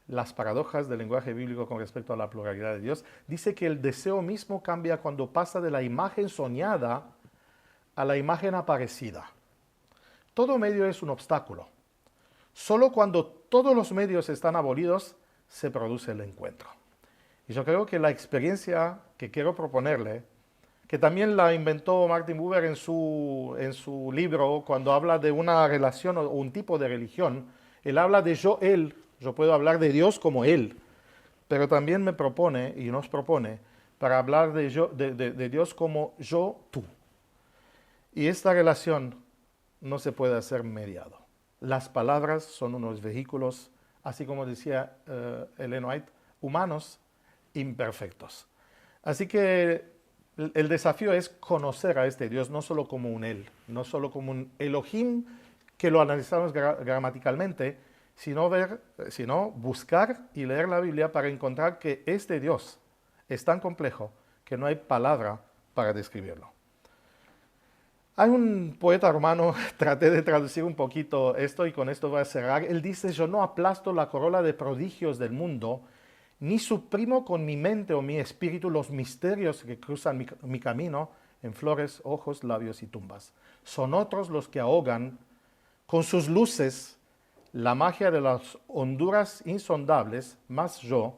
las paradojas del lenguaje bíblico con respecto a la pluralidad de Dios. Dice que el deseo mismo cambia cuando pasa de la imagen soñada a la imagen aparecida. Todo medio es un obstáculo. Solo cuando todos los medios están abolidos se produce el encuentro. Y yo creo que la experiencia que quiero proponerle, que también la inventó Martin Buber en su libro, cuando habla de una relación o un tipo de religión, él habla de yo-él. Yo puedo hablar de Dios como Él, pero también me propone y nos propone para hablar de Dios como yo-tú. Y esta relación no se puede hacer mediado. Las palabras son unos vehículos, así como decía Ellen White, humanos imperfectos. Así que el desafío es conocer a este Dios no solo como un Él, no solo como un Elohim, que lo analizamos gramaticalmente, sino buscar y leer la Biblia para encontrar que este Dios es tan complejo que no hay palabra para describirlo. Hay un poeta romano, traté de traducir un poquito esto y con esto voy a cerrar. Él dice, yo no aplasto la corola de prodigios del mundo, ni suprimo con mi mente o mi espíritu los misterios que cruzan mi camino en flores, ojos, labios y tumbas. Son otros los que ahogan con sus luces la magia de las honduras insondables, más yo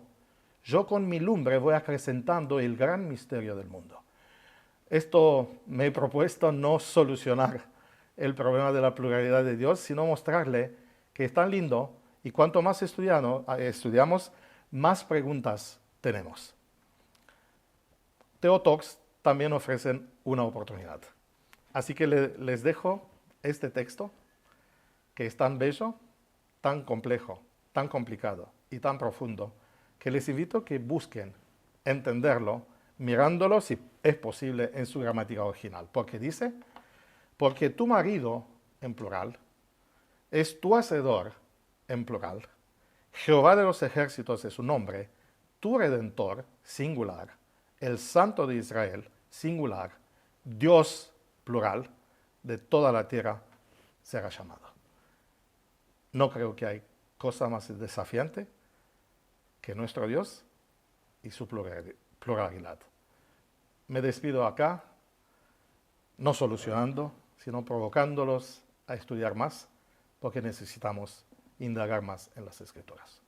con mi lumbre voy acrecentando el gran misterio del mundo. Esto me he propuesto no solucionar el problema de la pluralidad de Dios, sino mostrarle que es tan lindo y cuanto más estudiamos, más preguntas tenemos. Theotalks también ofrecen una oportunidad. Así que les dejo este texto que es tan bello, tan complejo, tan complicado y tan profundo, que les invito a que busquen entenderlo, mirándolo, si es posible, en su gramática original. Porque dice, porque tu marido, en plural, es tu hacedor, en plural, Jehová de los ejércitos es su nombre, tu redentor, singular, el Santo de Israel, singular, Dios, plural, de toda la tierra será llamado. No creo que hay cosa más desafiante que nuestro Dios y su pluralidad. Me despido acá, no solucionando, sino provocándolos a estudiar más, porque necesitamos indagar más en las Escrituras.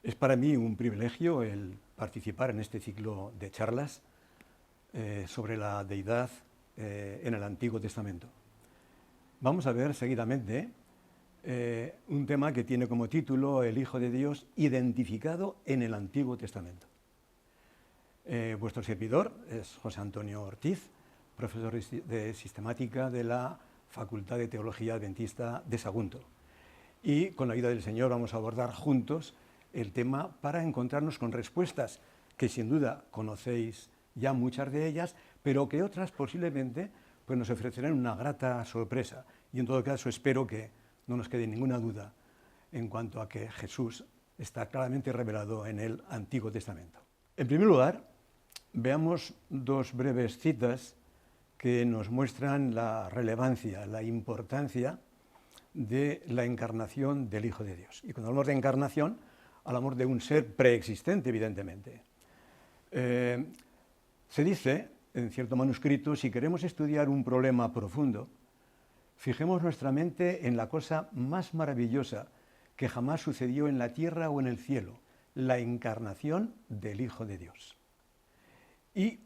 Es para mí un privilegio el participar en este ciclo de charlas sobre la deidad en el Antiguo Testamento. Vamos a ver seguidamente un tema que tiene como título El Hijo de Dios identificado en el Antiguo Testamento. Vuestro servidor es José Antonio Ortiz, profesor de Sistemática de la Facultad de Teología Adventista de Sagunto. y con la ayuda del Señor vamos a abordar juntos el tema para encontrarnos con respuestas que sin duda conocéis ya muchas de ellas, pero que otras posiblemente pues nos ofrecerán una grata sorpresa. Y en todo caso espero que no nos quede ninguna duda en cuanto a que Jesús está claramente revelado en el Antiguo Testamento. En primer lugar, veamos dos breves citas que nos muestran la relevancia, la importancia de la encarnación del Hijo de Dios. Y cuando hablamos de encarnación, hablamos de un ser preexistente, evidentemente. Se dice, en cierto manuscrito, si queremos estudiar un problema profundo, fijemos nuestra mente en la cosa más maravillosa que jamás sucedió en la tierra o en el cielo, la encarnación del Hijo de Dios. Y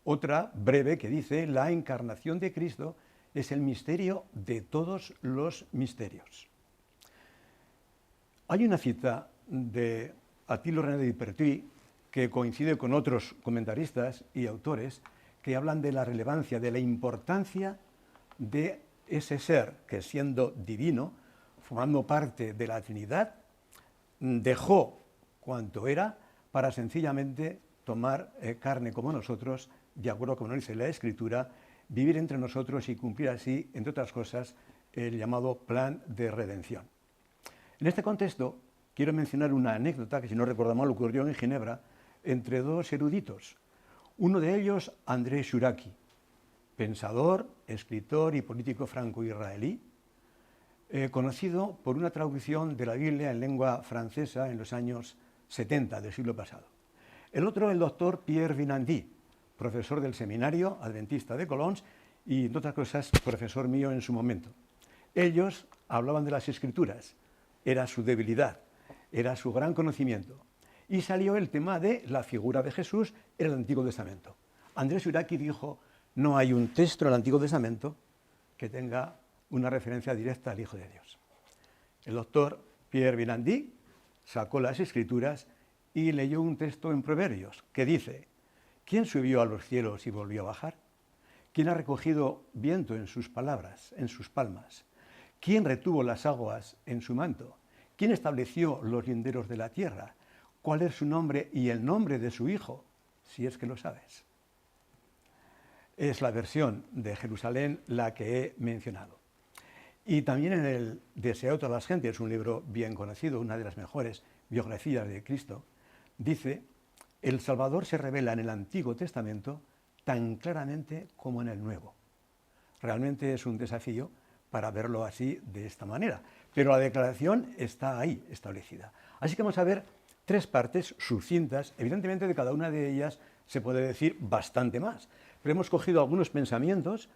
otra breve que dice, la encarnación de Cristo es el misterio de todos los misterios. Hay una cita de Attilo René de Pertuis que coincide con otros comentaristas y autores que hablan de la relevancia, de la importancia de ese ser que, siendo divino, formando parte de la Trinidad, dejó cuanto era para sencillamente tomar carne como nosotros, de acuerdo con lo que dice la Escritura, vivir entre nosotros y cumplir así, entre otras cosas, el llamado plan de redención. En este contexto, quiero mencionar una anécdota que, si no recuerdo mal, ocurrió en Ginebra entre dos eruditos. Uno de ellos, André Shuraki, pensador, escritor y político franco-israelí, conocido por una traducción de la Biblia en lengua francesa en los años 70 del siglo pasado. El otro, el doctor Pierre Vinandi, profesor del seminario adventista de Colons y, entre otras cosas, profesor mío en su momento. Ellos hablaban de las Escrituras, era su debilidad, era su gran conocimiento. Y salió el tema de la figura de Jesús en el Antiguo Testamento. Andrés Shuraki dijo, no hay un texto en el Antiguo Testamento que tenga una referencia directa al Hijo de Dios. El doctor Pierre Vinandi sacó las Escrituras y leyó un texto en Proverbios que dice, ¿quién subió a los cielos y volvió a bajar? ¿Quién ha recogido viento en sus palabras, en sus palmas? ¿Quién retuvo las aguas en su manto? ¿Quién estableció los linderos de la tierra? ¿Cuál es su nombre y el nombre de su hijo? Si es que lo sabes. Es la versión de Jerusalén la que he mencionado. Y también en el Deseo de todas las gentes, un libro bien conocido, una de las mejores biografías de Cristo, dice, el Salvador se revela en el Antiguo Testamento tan claramente como en el Nuevo. Realmente es un desafío para verlo así, de esta manera. Pero la declaración está ahí establecida. Así que vamos a ver tres partes sucintas. Evidentemente de cada una de ellas se puede decir bastante más. Pero hemos cogido algunos pensamientos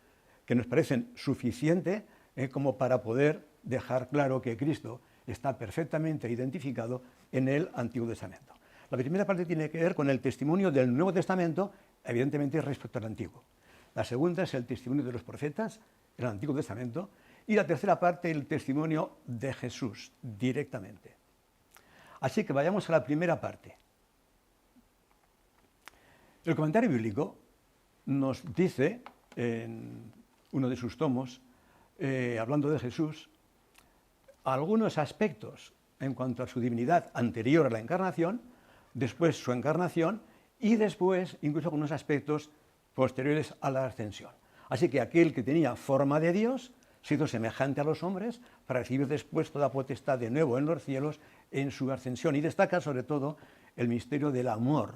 que nos parecen suficientes como para poder dejar claro que Cristo está perfectamente identificado en el Antiguo Testamento. La primera parte tiene que ver con el testimonio del Nuevo Testamento, evidentemente respecto al Antiguo. La segunda es el testimonio de los profetas, el Antiguo Testamento. Y la tercera parte, el testimonio de Jesús, directamente. Así que vayamos a la primera parte. El comentario bíblico nos dice, en uno de sus tomos, hablando de Jesús, algunos aspectos en cuanto a su divinidad anterior a la encarnación, después su encarnación y después incluso algunos aspectos posteriores a la ascensión. Así que aquel que tenía forma de Dios se hizo semejante a los hombres para recibir después toda potestad de nuevo en los cielos en su ascensión. Y destaca sobre todo el misterio del amor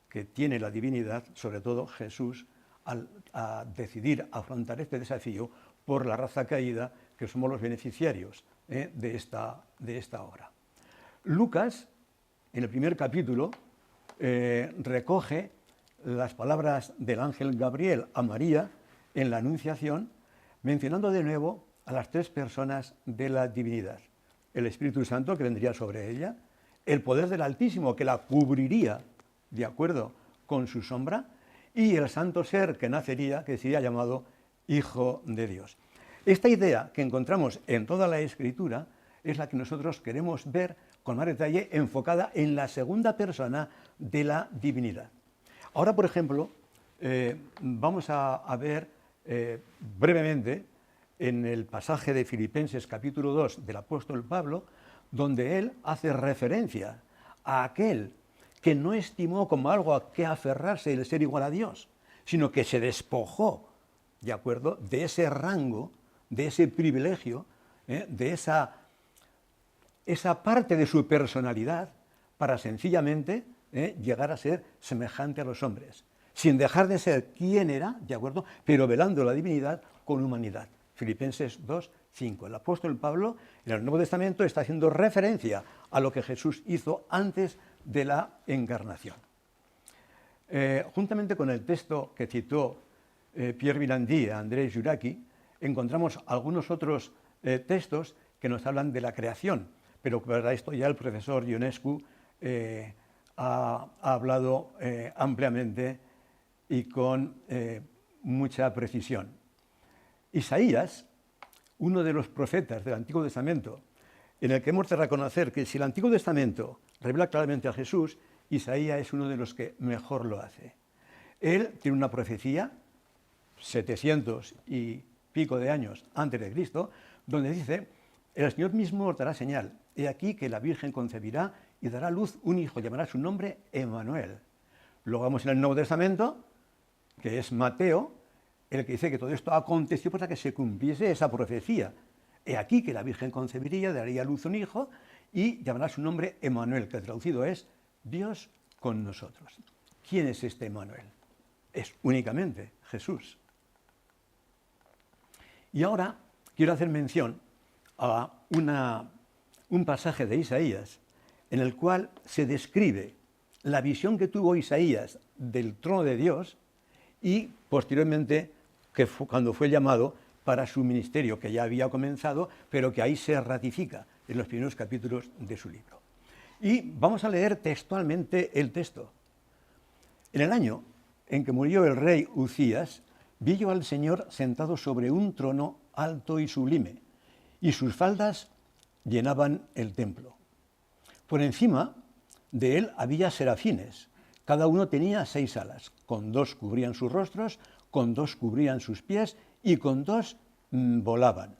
que tiene la divinidad, sobre todo Jesús, a decidir afrontar este desafío por la raza caída, que somos los beneficiarios de esta obra. Lucas, en el primer capítulo, recoge las palabras del ángel Gabriel a María en la Anunciación, mencionando de nuevo a las tres personas de la divinidad. El Espíritu Santo que vendría sobre ella, el poder del Altísimo que la cubriría de acuerdo con su sombra, y el santo ser que nacería, que sería llamado Hijo de Dios. Esta idea que encontramos en toda la Escritura es la que nosotros queremos ver con más detalle, enfocada en la segunda persona de la divinidad. Ahora, por ejemplo, vamos a ver brevemente en el pasaje de Filipenses capítulo 2 del apóstol Pablo, donde él hace referencia a aquel que no estimó como algo a que aferrarse el ser igual a Dios, sino que se despojó, ¿de acuerdo?, de ese rango, de ese privilegio, de esa parte de su personalidad para sencillamente llegar a ser semejante a los hombres, sin dejar de ser quien era, ¿de acuerdo?, pero velando la divinidad con humanidad. Filipenses 2, 5. El apóstol Pablo en el Nuevo Testamento está haciendo referencia a lo que Jesús hizo antes de la encarnación. Juntamente con el texto que citó Pierre Vilandí a Andrés Juraki, encontramos algunos otros textos que nos hablan de la creación, pero para esto ya el profesor Ionescu ha hablado ampliamente y con mucha precisión. Isaías, uno de los profetas del Antiguo Testamento, en el que hemos de reconocer que si el Antiguo Testamento revela claramente a Jesús, Isaías es uno de los que mejor lo hace. Él tiene una profecía, 700 y pico de años antes de Cristo, donde dice: el Señor mismo os dará señal. He aquí que la Virgen concebirá y dará a luz un hijo, llamará su nombre Emmanuel. Luego vamos en el Nuevo Testamento, que es Mateo, el que dice que todo esto aconteció para que se cumpliese esa profecía. He aquí que la Virgen concebiría, daría a luz un hijo y llamará su nombre Emmanuel, que traducido es Dios con nosotros. ¿Quién es este Emmanuel? Es únicamente Jesús. Y ahora quiero hacer mención a un pasaje de Isaías en el cual se describe la visión que tuvo Isaías del trono de Dios y posteriormente cuando fue llamado para su ministerio, que ya había comenzado, pero que ahí se ratifica en los primeros capítulos de su libro. Y vamos a leer textualmente el texto. En el año en que murió el rey Uzías, vi yo al Señor sentado sobre un trono alto y sublime, y sus faldas llenaban el templo. Por encima de él había serafines, cada uno tenía 6 alas, con 2 cubrían sus rostros, con 2 cubrían sus pies y con 2 volaban.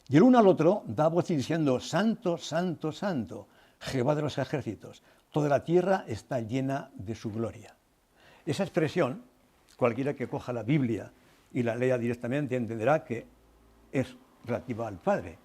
Y el uno al otro da voz diciendo: Santo, Santo, Santo, Jehová de los ejércitos, toda la tierra está llena de su gloria. Esa expresión, cualquiera que coja la Biblia y la lea directamente entenderá que es relativa al Padre.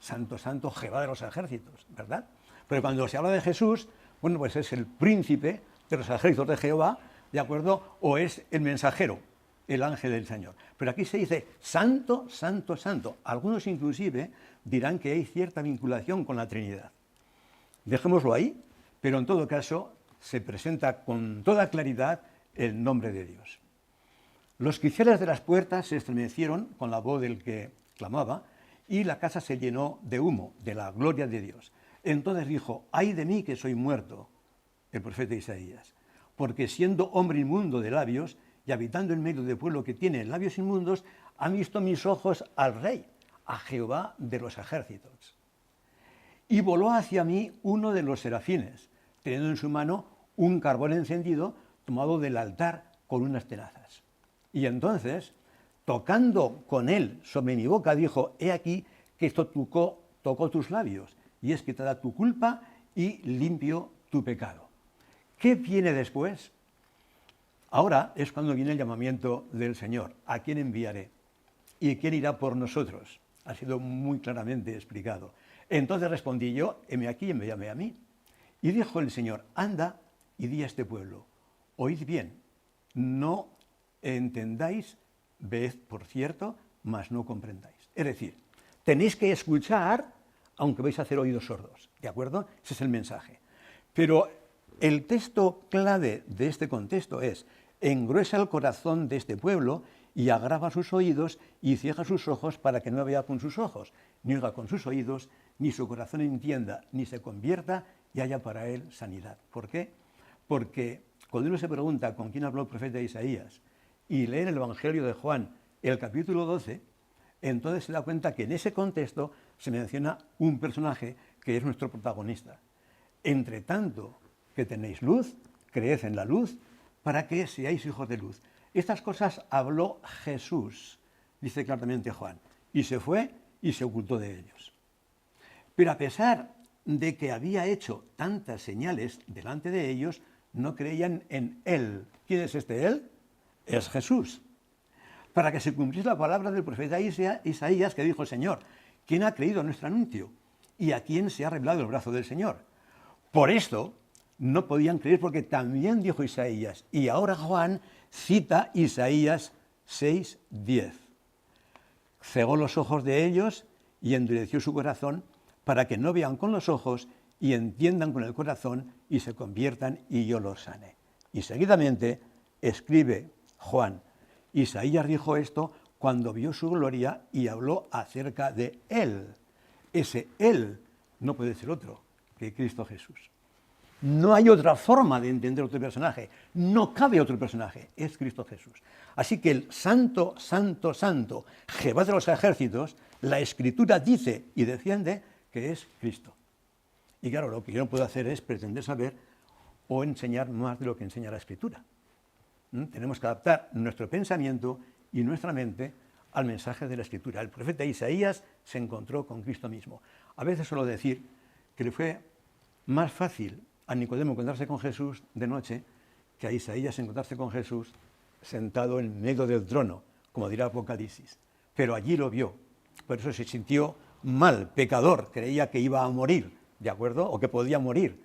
Santo, Santo, Jehová de los ejércitos, ¿verdad? Pero cuando se habla de Jesús, bueno, pues es el príncipe de los ejércitos de Jehová, ¿de acuerdo? O es el mensajero, el ángel del Señor. Pero aquí se dice Santo, Santo, Santo. Algunos inclusive dirán que hay cierta vinculación con la Trinidad. Dejémoslo ahí, pero en todo caso se presenta con toda claridad el nombre de Dios. Los quiciales de las puertas se estremecieron con la voz del que clamaba y la casa se llenó de humo, de la gloria de Dios. Entonces dijo: ay de mí que soy muerto, el profeta Isaías, porque siendo hombre inmundo de labios y habitando en medio de pueblo que tiene labios inmundos, han visto mis ojos al Rey, a Jehová de los ejércitos. Y voló hacia mí uno de los serafines, teniendo en su mano un carbón encendido tomado del altar con unas tenazas. Y entonces, tocando con él sobre mi boca, dijo: he aquí que esto tocó tus labios, y es quitada tu culpa y limpio tu pecado. ¿Qué viene después? Ahora es cuando viene el llamamiento del Señor. ¿A quién enviaré? ¿Y quién irá por nosotros? Ha sido muy claramente explicado. Entonces respondí yo: heme aquí, envíame a mí. Y dijo el Señor: anda y di a este pueblo: oíd bien, no entendáis, ved por cierto, mas no comprendáis. Es decir, tenéis que escuchar, aunque vais a hacer oídos sordos, ¿de acuerdo? Ese es el mensaje. Pero el texto clave de este contexto es: engruesa el corazón de este pueblo y agrava sus oídos y ciega sus ojos para que no vea con sus ojos, ni oiga con sus oídos, ni su corazón entienda, ni se convierta y haya para él sanidad. ¿Por qué? Porque cuando uno se pregunta con quién habló el profeta Isaías y lee en el Evangelio de Juan el capítulo 12, entonces se da cuenta que en ese contexto se menciona un personaje que es nuestro protagonista. Entre tanto que tenéis luz, creed en la luz, para que seáis hijos de luz. Estas cosas habló Jesús, dice claramente Juan. y se fue y se ocultó de ellos. Pero a pesar de que había hecho tantas señales delante de ellos, no creían en él. ¿Quién es este él? Es Jesús. Para que se cumpliese la palabra del profeta Isaías, que dijo: Señor, ¿quién ha creído en nuestro anuncio? ¿Y a quién se ha revelado el brazo del Señor? Por esto no podían creer, porque también dijo Isaías. Y ahora Juan cita Isaías 6:10. Cegó los ojos de ellos y endureció su corazón, para que no vean con los ojos y entiendan con el corazón y se conviertan y yo los sane. Y seguidamente escribe Juan: Isaías dijo esto cuando vio su gloria y habló acerca de él. Ese él no puede ser otro que Cristo Jesús. No hay otra forma de entender otro personaje. No cabe otro personaje. Es Cristo Jesús. Así que el santo, santo, santo, Jehová de los ejércitos, la Escritura dice y defiende que es Cristo. Y claro, lo que yo no puedo hacer es pretender saber o enseñar más de lo que enseña la Escritura. Tenemos que adaptar nuestro pensamiento y nuestra mente al mensaje de la Escritura. El profeta Isaías se encontró con Cristo mismo. A veces suelo decir que le fue más fácil a Nicodemo encontrarse con Jesús de noche que a Isaías encontrarse con Jesús sentado en medio del trono, como dirá Apocalipsis. Pero allí lo vio. Por eso se sintió mal, pecador, creía que iba a morir, ¿de acuerdo? O que podía morir.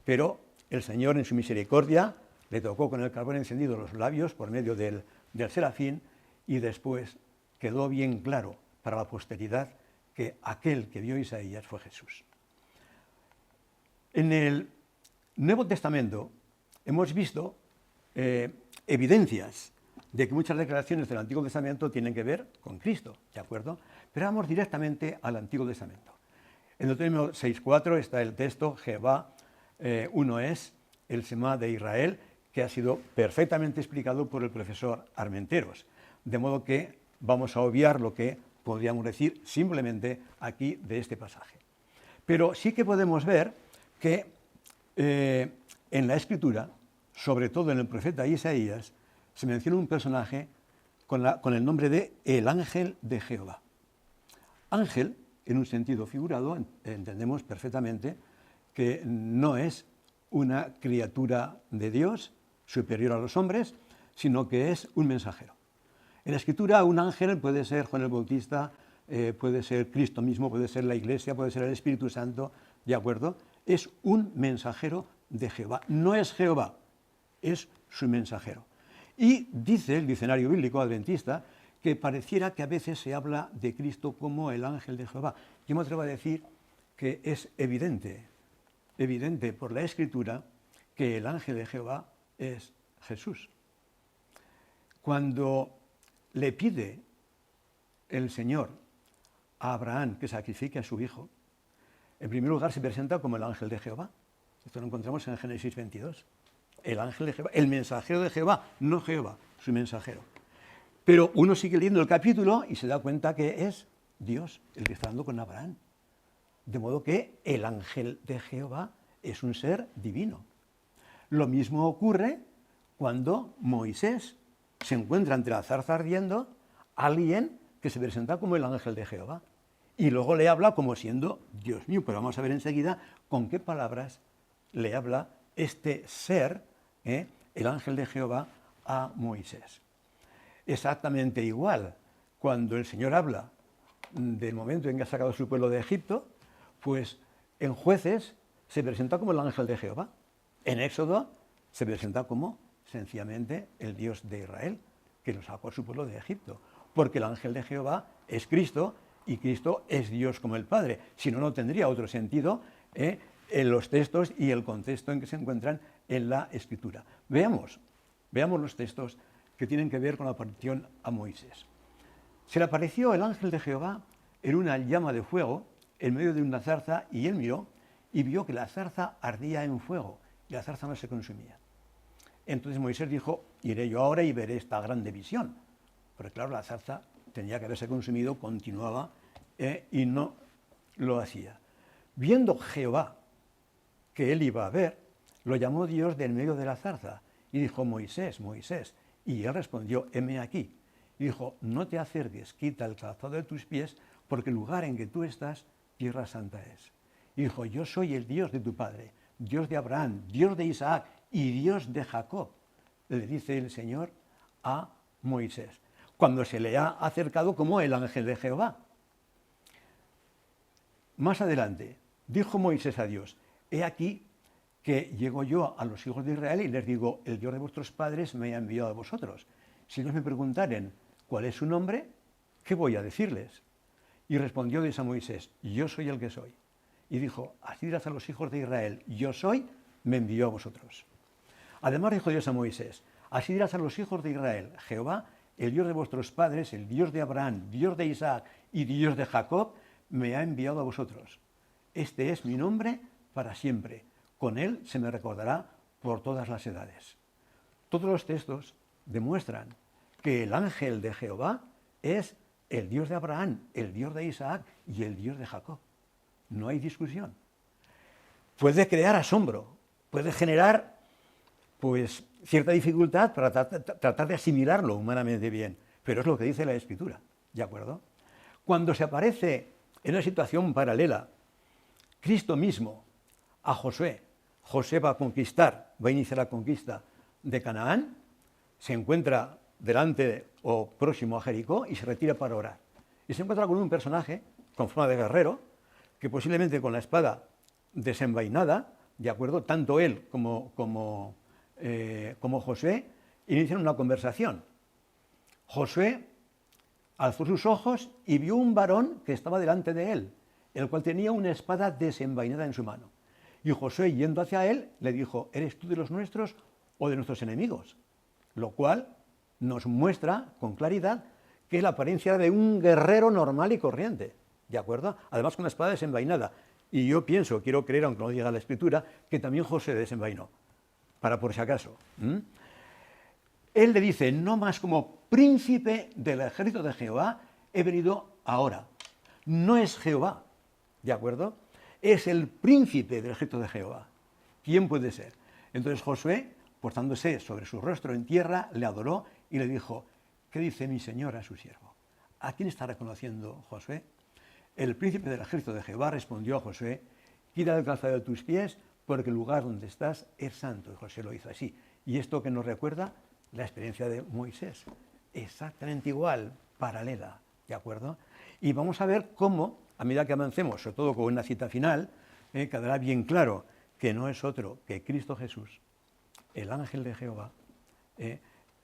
Pero el Señor, en su misericordia, le tocó con el carbón encendido los labios por medio del serafín, y después quedó bien claro para la posteridad que aquel que vio Isaías fue Jesús. En el Nuevo Testamento hemos visto evidencias de que muchas declaraciones del Antiguo Testamento tienen que ver con Cristo, ¿de acuerdo? Pero vamos directamente al Antiguo Testamento. En Deuteronomio 6:4 está el texto: Jehová uno es, el Semá de Israel, que ha sido perfectamente explicado por el profesor Armenteros. De modo que vamos a obviar lo que podríamos decir simplemente aquí de este pasaje. Pero sí que podemos ver que en la Escritura, sobre todo en el profeta Isaías, se menciona un personaje con el nombre de el ángel de Jehová. Ángel, en un sentido figurado, entendemos perfectamente que no es una criatura de Dios superior a los hombres, sino que es un mensajero. En la Escritura, un ángel puede ser Juan el Bautista, puede ser Cristo mismo, puede ser la Iglesia, puede ser el Espíritu Santo, ¿de acuerdo? Es un mensajero de Jehová. No es Jehová, es su mensajero. Y dice el diccionario bíblico adventista que pareciera que a veces se habla de Cristo como el ángel de Jehová. Yo me atrevo a decir que es evidente por la Escritura que el ángel de Jehová es Jesús. Cuando le pide el Señor a Abraham que sacrifique a su hijo, en primer lugar se presenta como el ángel de Jehová. Esto lo encontramos en Génesis 22. El ángel de Jehová, el mensajero de Jehová, no Jehová, su mensajero. Pero uno sigue leyendo el capítulo y se da cuenta que es Dios el que está hablando con Abraham. De modo que el ángel de Jehová es un ser divino. Lo mismo ocurre cuando Moisés se encuentra ante la zarza ardiendo alguien que se presenta como el ángel de Jehová. Y luego le habla como siendo Dios mío. Pero vamos a ver enseguida con qué palabras le habla este ser, el ángel de Jehová, a Moisés. Exactamente igual, cuando el Señor habla del momento en que ha sacado a su pueblo de Egipto, pues en Jueces se presenta como el ángel de Jehová. En Éxodo se presenta como sencillamente el Dios de Israel, que lo sacó a su pueblo de Egipto. Porque el ángel de Jehová es Cristo, y Cristo es Dios como el Padre. Si no, no tendría otro sentido en los textos y el contexto en que se encuentran en la Escritura. Veamos los textos que tienen que ver con la aparición a Moisés. Se le apareció el ángel de Jehová en una llama de fuego en medio de una zarza, y él miró y vio que la zarza ardía en fuego y la zarza no se consumía. Entonces Moisés dijo: iré yo ahora y veré esta grande visión. Porque claro, la zarza tenía que haberse consumido, continuaba y no lo hacía. Viendo Jehová que él iba a ver, lo llamó Dios de en medio de la zarza y dijo: Moisés, Moisés. Y él respondió: heme aquí. y dijo, no te acerques, quita el calzado de tus pies, porque el lugar en que tú estás, tierra santa es. Y dijo, yo soy el Dios de tu padre, Dios de Abraham, Dios de Isaac y Dios de Jacob, le dice el Señor a Moisés, cuando se le ha acercado como el ángel de Jehová. Más adelante, dijo Moisés a Dios, he aquí que llego yo a los hijos de Israel y les digo, el Dios de vuestros padres me ha enviado a vosotros. Si ellos me preguntaren cuál es su nombre, ¿qué voy a decirles? Y respondió Dios a Moisés, yo soy el que soy. Y dijo, así dirás a los hijos de Israel, yo soy, me envió a vosotros. Además dijo Dios a Moisés, así dirás a los hijos de Israel, Jehová, el Dios de vuestros padres, el Dios de Abraham, Dios de Isaac y Dios de Jacob, me ha enviado a vosotros. Este es mi nombre para siempre. Con él se me recordará por todas las edades. Todos los textos demuestran que el ángel de Jehová es el Dios de Abraham, el Dios de Isaac y el Dios de Jacob. No hay discusión. Puede crear asombro, puede generar pues cierta dificultad para tratar de asimilarlo humanamente bien, pero es lo que dice la Escritura, ¿de acuerdo? Cuando se aparece en una situación paralela, Cristo mismo a Josué, Josué va a conquistar, va a iniciar la conquista de Canaán, se encuentra delante o próximo a Jericó y se retira para orar. Y se encuentra con un personaje con forma de guerrero, que posiblemente con la espada desenvainada, ¿de acuerdo? Tanto él como Josué inician una conversación. Josué alzó sus ojos y vio un varón que estaba delante de él, el cual tenía una espada desenvainada en su mano. Y Josué, yendo hacia él, le dijo, ¿eres tú de los nuestros o de nuestros enemigos? Lo cual nos muestra con claridad que es la apariencia de un guerrero normal y corriente, ¿de acuerdo? Además con una espada desenvainada. Y yo pienso, quiero creer, aunque no diga la Escritura, que también Josué desenvainó, para por si acaso. Él le dice, no más como príncipe del ejército de Jehová he venido ahora. No es Jehová, ¿de acuerdo? Es el príncipe del ejército de Jehová. ¿Quién puede ser? Entonces Josué, postándose sobre su rostro en tierra, le adoró y le dijo, ¿qué dice mi señor a su siervo? ¿A quién está reconociendo Josué? El príncipe del ejército de Jehová respondió a Josué, quita el calzado de tus pies, porque el lugar donde estás es santo. Y Josué lo hizo así. Y esto que nos recuerda la experiencia de Moisés, exactamente igual, paralela, ¿de acuerdo? Y vamos a ver cómo, a medida que avancemos, sobre todo con una cita final, quedará bien claro que no es otro que Cristo Jesús, el ángel de Jehová,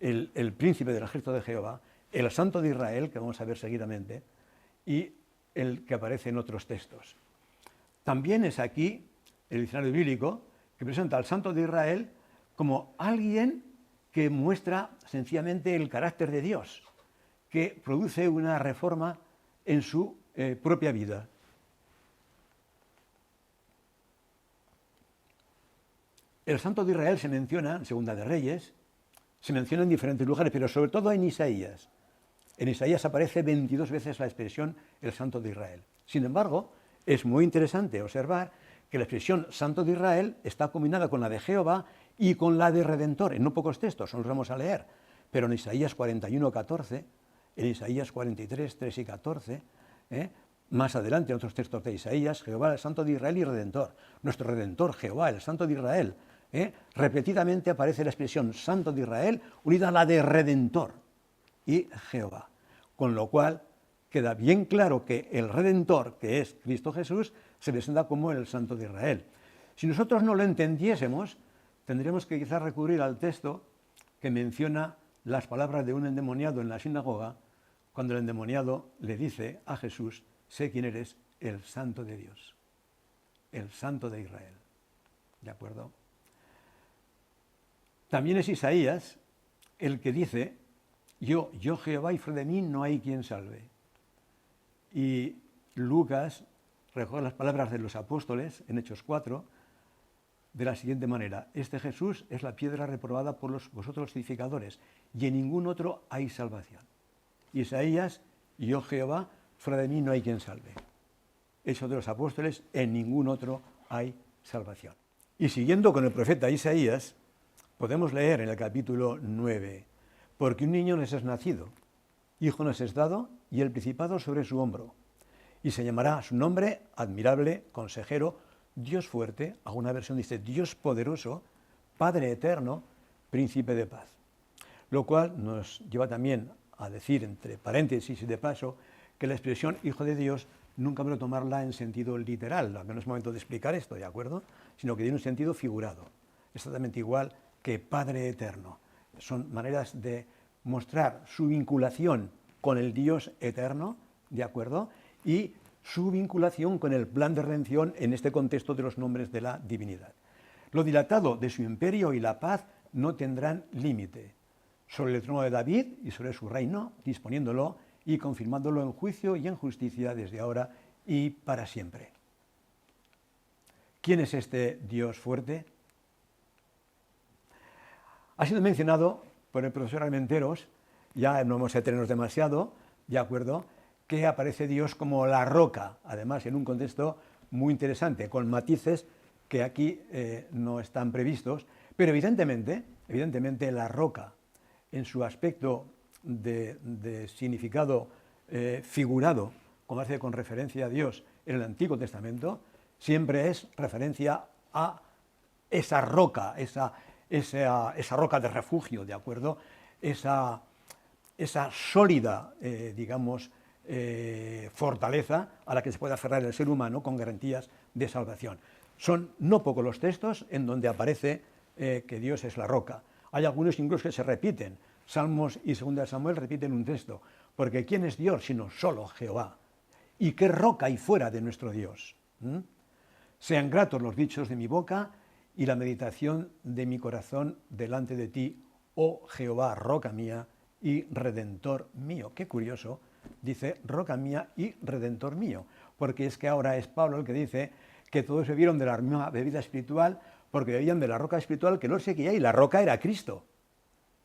el príncipe del ejército de Jehová, el santo de Israel, que vamos a ver seguidamente, y el que aparece en otros textos. También es aquí el diccionario bíblico que presenta al santo de Israel como alguien que muestra sencillamente el carácter de Dios, que produce una reforma en su propia vida. El santo de Israel se menciona en Segunda de Reyes, se menciona en diferentes lugares, pero sobre todo en Isaías. En Isaías aparece 22 veces la expresión el santo de Israel. Sin embargo, es muy interesante observar que la expresión santo de Israel está combinada con la de Jehová y con la de Redentor, en no pocos textos, os los vamos a leer, pero en Isaías 41, 14, en Isaías 43, 3 y 14, más adelante en otros textos de Isaías, Jehová, el santo de Israel y Redentor, nuestro Redentor, Jehová, el santo de Israel, repetidamente aparece la expresión santo de Israel unida a la de Redentor y Jehová, con lo cual queda bien claro que el Redentor, que es Cristo Jesús, se presenta como el santo de Israel. Si nosotros no lo entendiésemos, tendríamos que quizás recurrir al texto que menciona las palabras de un endemoniado en la sinagoga, cuando el endemoniado le dice a Jesús, sé quién eres, el santo de Dios, el santo de Israel. ¿De acuerdo? También es Isaías el que dice, yo Jehová y fuera de mí no hay quien salve. Y Lucas recoge las palabras de los apóstoles en Hechos 4 de la siguiente manera, este Jesús es la piedra reprobada por vosotros edificadores y en ningún otro hay salvación. Isaías, yo Jehová, fuera de mí no hay quien salve. Hechos de los apóstoles, en ningún otro hay salvación. Y siguiendo con el profeta Isaías, podemos leer en el capítulo 9, porque un niño les es nacido, Hijo nos es dado y el principado sobre su hombro. Y se llamará su nombre admirable, consejero, Dios fuerte, alguna versión dice Dios poderoso, Padre eterno, príncipe de paz. Lo cual nos lleva también a decir, entre paréntesis y de paso, que la expresión Hijo de Dios nunca me lo tomarla en sentido literal, aunque no es momento de explicar esto, ¿de acuerdo? Sino que tiene un sentido figurado, exactamente igual que Padre eterno. Son maneras de mostrar su vinculación con el Dios eterno, ¿de acuerdo? Y su vinculación con el plan de redención en este contexto de los nombres de la divinidad. Lo dilatado de su imperio y la paz no tendrán límite. Sobre el trono de David y sobre su reino, disponiéndolo y confirmándolo en juicio y en justicia desde ahora y para siempre. ¿Quién es este Dios fuerte? Ha sido mencionado por el profesor Armenteros, ya no vamos a detenernos demasiado, ¿de acuerdo?, que aparece Dios como la roca, además en un contexto muy interesante, con matices que aquí no están previstos, pero evidentemente la roca, en su aspecto de significado figurado, como hace con referencia a Dios en el Antiguo Testamento, siempre es referencia a esa roca, esa roca de refugio, ¿de acuerdo? Esa sólida, fortaleza a la que se puede aferrar el ser humano con garantías de salvación. Son no pocos los textos en donde aparece que Dios es la roca. Hay algunos incluso que se repiten. Salmos y 2 Samuel repiten un texto. Porque ¿quién es Dios sino solo Jehová? ¿Y qué roca hay fuera de nuestro Dios? Sean gratos los dichos de mi boca y la meditación de mi corazón delante de ti, oh Jehová, roca mía y redentor mío. Qué curioso, dice roca mía y redentor mío, porque es que ahora es Pablo el que dice que todos bebieron de la misma bebida espiritual porque bebían de la roca espiritual que no seguía, y la roca era Cristo.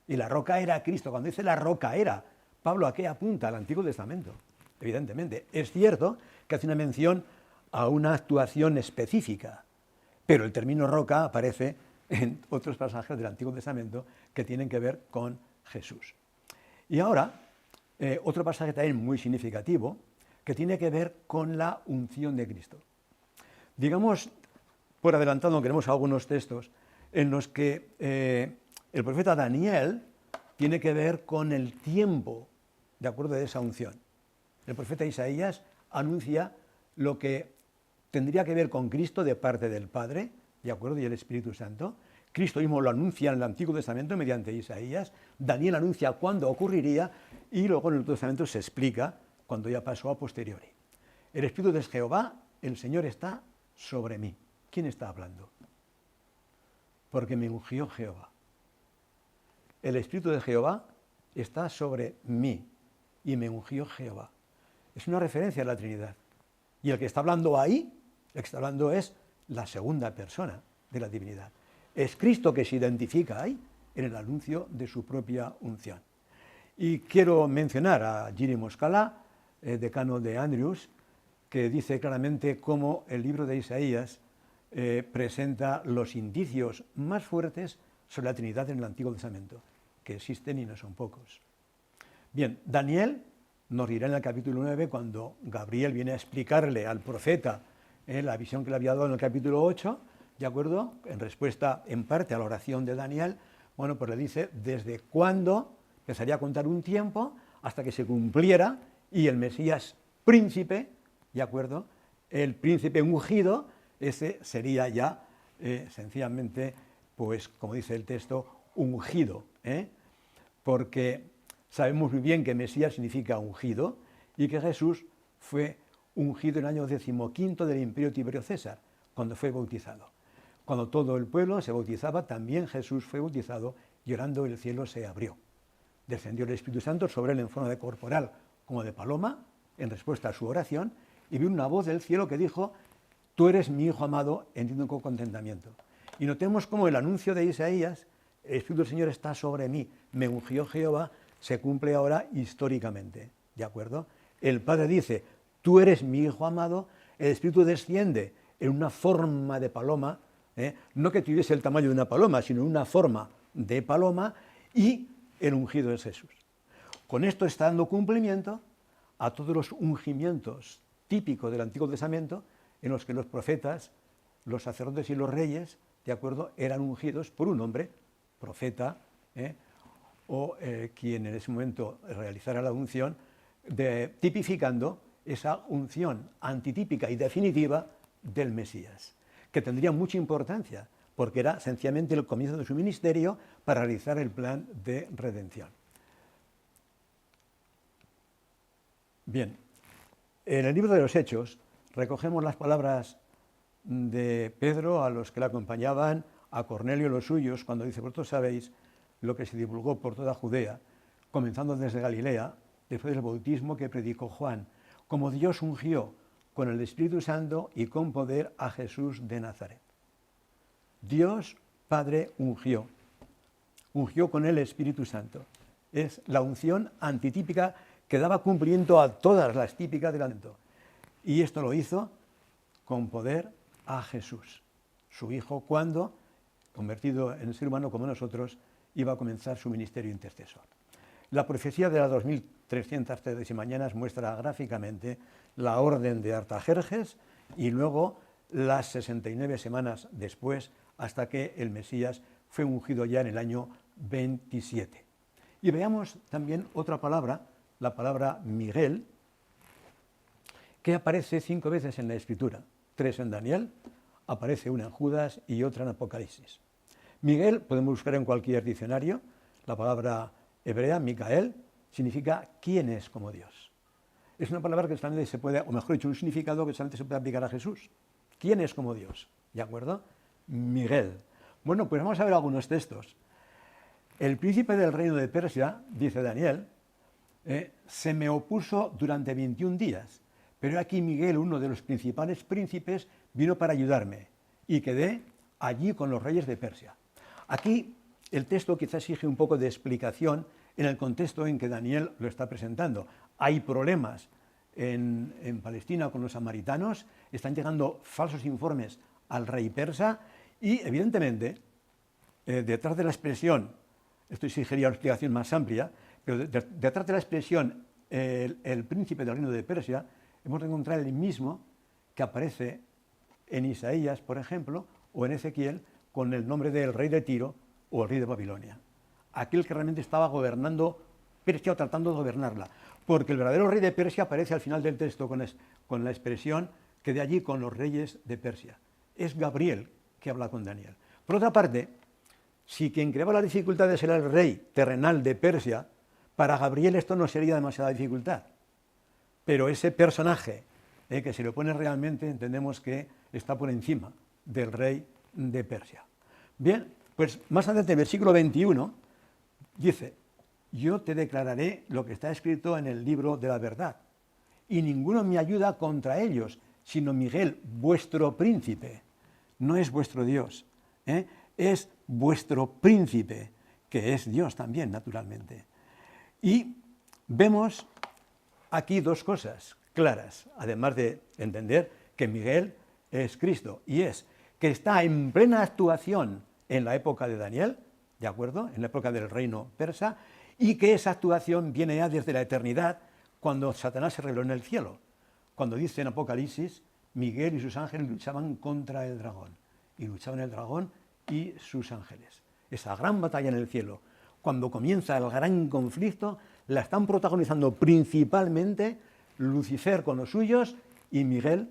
Y la roca era Cristo. Cuando dice la roca era, Pablo ¿a qué apunta? Al Antiguo Testamento, evidentemente. Es cierto que hace una mención a una actuación específica, pero el término roca aparece en otros pasajes del Antiguo Testamento que tienen que ver con Jesús. Y ahora, otro pasaje también muy significativo, que tiene que ver con la unción de Cristo. Digamos, por adelantado, aunque tenemos algunos textos en los que el profeta Daniel tiene que ver con el tiempo, de acuerdo, de esa unción. El profeta Isaías anuncia lo que tendría que ver con Cristo de parte del Padre, de acuerdo, y el Espíritu Santo. Cristo mismo lo anuncia en el Antiguo Testamento mediante Isaías. Daniel anuncia cuándo ocurriría y luego en el Nuevo Testamento se explica cuando ya pasó a posteriori. El Espíritu de Jehová, el Señor está sobre mí. ¿Quién está hablando? Porque me ungió Jehová. El Espíritu de Jehová está sobre mí y me ungió Jehová. Es una referencia a la Trinidad. Y el que está hablando ahí, el que está hablando es la segunda persona de la divinidad. Es Cristo que se identifica ahí en el anuncio de su propia unción. Y quiero mencionar a Giri Moscala, decano de Andrews, que dice claramente cómo el libro de Isaías presenta los indicios más fuertes sobre la Trinidad en el Antiguo Testamento, que existen y no son pocos. Bien, Daniel nos dirá en el capítulo 9, cuando Gabriel viene a explicarle al profeta la visión que le había dado en el capítulo 8, ¿de acuerdo?, en respuesta en parte a la oración de Daniel, bueno, pues le dice desde cuándo empezaría a contar un tiempo hasta que se cumpliera y el Mesías príncipe, ¿de acuerdo?, el príncipe ungido, ese sería ya sencillamente, pues como dice el texto, ungido, porque sabemos muy bien que Mesías significa ungido y que Jesús fue ungido en el año 15 del imperio Tiberio César, cuando fue bautizado. Cuando todo el pueblo se bautizaba, también Jesús fue bautizado y orando el cielo se abrió. Descendió el Espíritu Santo sobre él en forma de corporal como de paloma, en respuesta a su oración, y vino una voz del cielo que dijo: tú eres mi Hijo amado, en ti con contentamiento. Y notemos cómo el anuncio de Isaías, el Espíritu del Señor está sobre mí, me ungió Jehová, se cumple ahora históricamente, ¿de acuerdo? El Padre dice: tú eres mi Hijo amado, el Espíritu desciende en una forma de paloma, no que tuviese el tamaño de una paloma, sino en una forma de paloma, y el ungido es Jesús. Con esto está dando cumplimiento a todos los ungimientos típicos del Antiguo Testamento en los que los profetas, los sacerdotes y los reyes, de acuerdo, eran ungidos por un hombre, profeta, o quien en ese momento realizara la unción, tipificando esa unción antitípica y definitiva del Mesías, que tendría mucha importancia, porque era sencillamente el comienzo de su ministerio para realizar el plan de redención. Bien, en el libro de los Hechos recogemos las palabras de Pedro a los que le acompañaban, a Cornelio y los suyos, cuando dice: vosotros sabéis lo que se divulgó por toda Judea, comenzando desde Galilea, después del bautismo que predicó Juan, como Dios ungió con el Espíritu Santo y con poder a Jesús de Nazaret. Dios Padre ungió con el Espíritu Santo. Es la unción antitípica que daba cumplimiento a todas las típicas del Antiguo. Y esto lo hizo con poder a Jesús, su Hijo, cuando, convertido en ser humano como nosotros, iba a comenzar su ministerio intercesor. La profecía de las 2300 tardes y mañanas muestra gráficamente la orden de Artajerjes y luego las 69 semanas después, hasta que el Mesías fue ungido ya en el año 27. Y veamos también otra palabra, la palabra Miguel, que aparece 5 veces en la Escritura, 3 en Daniel, aparece una en Judas y otra en Apocalipsis. Miguel, podemos buscar en cualquier diccionario, la palabra hebrea, Micael, significa ¿quién es como Dios? Es una palabra que solamente se puede, o mejor dicho, un significado que solamente se puede aplicar a Jesús. ¿Quién es como Dios? ¿De acuerdo? Miguel. Bueno, pues vamos a ver algunos textos. El príncipe del reino de Persia, dice Daniel, se me opuso durante 21 días, pero aquí Miguel, uno de los principales príncipes, vino para ayudarme y quedé allí con los reyes de Persia. Aquí el texto quizás exige un poco de explicación en el contexto en que Daniel lo está presentando. Hay problemas en Palestina con los samaritanos, están llegando falsos informes al rey persa y, evidentemente, detrás de la expresión, esto exigiría una explicación más amplia, pero detrás de la expresión el príncipe del reino de Persia, hemos de encontrar el mismo que aparece en Isaías, por ejemplo, o en Ezequiel, con el nombre del rey de Tiro o el rey de Babilonia. Aquel que realmente estaba gobernando Persia o tratando de gobernarla. Porque el verdadero rey de Persia aparece al final del texto con la expresión que de allí con los reyes de Persia. Es Gabriel que habla con Daniel. Por otra parte, si quien creaba las dificultades era el rey terrenal de Persia, para Gabriel esto no sería demasiada dificultad. Pero ese personaje que se le opone realmente, entendemos que está por encima del rey de Persia. Bien, pues más adelante, versículo 21, dice: yo te declararé lo que está escrito en el libro de la verdad, y ninguno me ayuda contra ellos, sino Miguel, vuestro príncipe. No es vuestro Dios, es vuestro príncipe, que es Dios también, naturalmente. Y vemos aquí dos cosas claras, además de entender que Miguel es Cristo, y es que está en plena actuación en la época de Daniel, ¿de acuerdo?, en la época del reino persa, y que esa actuación viene ya desde la eternidad, cuando Satanás se reveló en el cielo. Cuando dice en Apocalipsis, Miguel y sus ángeles luchaban contra el dragón, y luchaban el dragón y sus ángeles. Esa gran batalla en el cielo, cuando comienza el gran conflicto, la están protagonizando principalmente Lucifer con los suyos y Miguel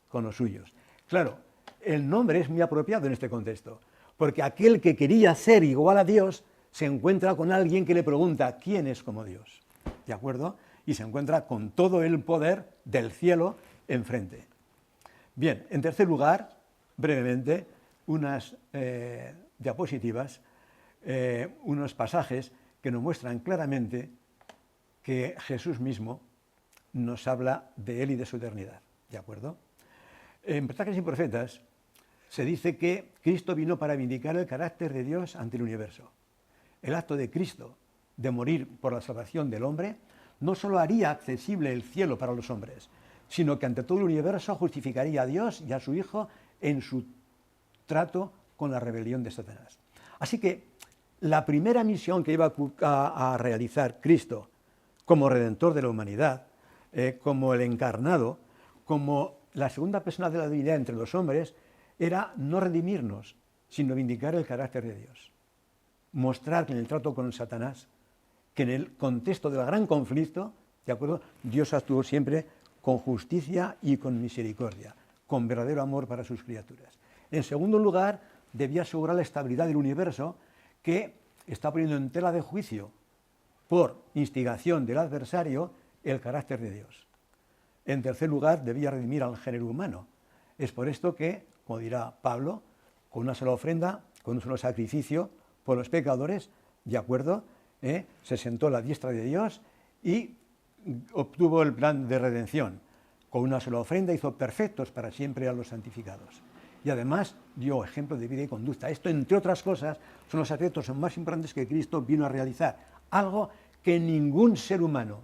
con los suyos. Claro, el nombre es muy apropiado en este contexto, porque aquel que quería ser igual a Dios se encuentra con alguien que le pregunta ¿quién es como Dios? ¿De acuerdo? Y se encuentra con todo el poder del cielo enfrente. Bien, en tercer lugar, brevemente, unas diapositivas, unos pasajes que nos muestran claramente que Jesús mismo nos habla de Él y de su eternidad. ¿De acuerdo? En Patriarcas y Profetas se dice que Cristo vino para vindicar el carácter de Dios ante el universo. El acto de Cristo de morir por la salvación del hombre no solo haría accesible el cielo para los hombres, sino que ante todo el universo justificaría a Dios y a su Hijo en su trato con la rebelión de Satanás. Así que la primera misión que iba a realizar Cristo como redentor de la humanidad, como el encarnado, como la segunda persona de la divinidad entre los hombres, era no redimirnos, sino vindicar el carácter de Dios. Mostrar que en el trato con Satanás, que en el contexto del gran conflicto, ¿de acuerdo?, Dios actuó siempre con justicia y con misericordia, con verdadero amor para sus criaturas. En segundo lugar, debía asegurar la estabilidad del universo, que está poniendo en tela de juicio, por instigación del adversario, el carácter de Dios. En tercer lugar, debía redimir al género humano. Es por esto que, como dirá Pablo, con una sola ofrenda, con un solo sacrificio por los pecadores, ¿de acuerdo?, se sentó a la diestra de Dios y obtuvo el plan de redención. Con una sola ofrenda hizo perfectos para siempre a los santificados. Y además dio ejemplo de vida y conducta. Esto, entre otras cosas, son los aspectos más importantes que Cristo vino a realizar. Algo que ningún ser humano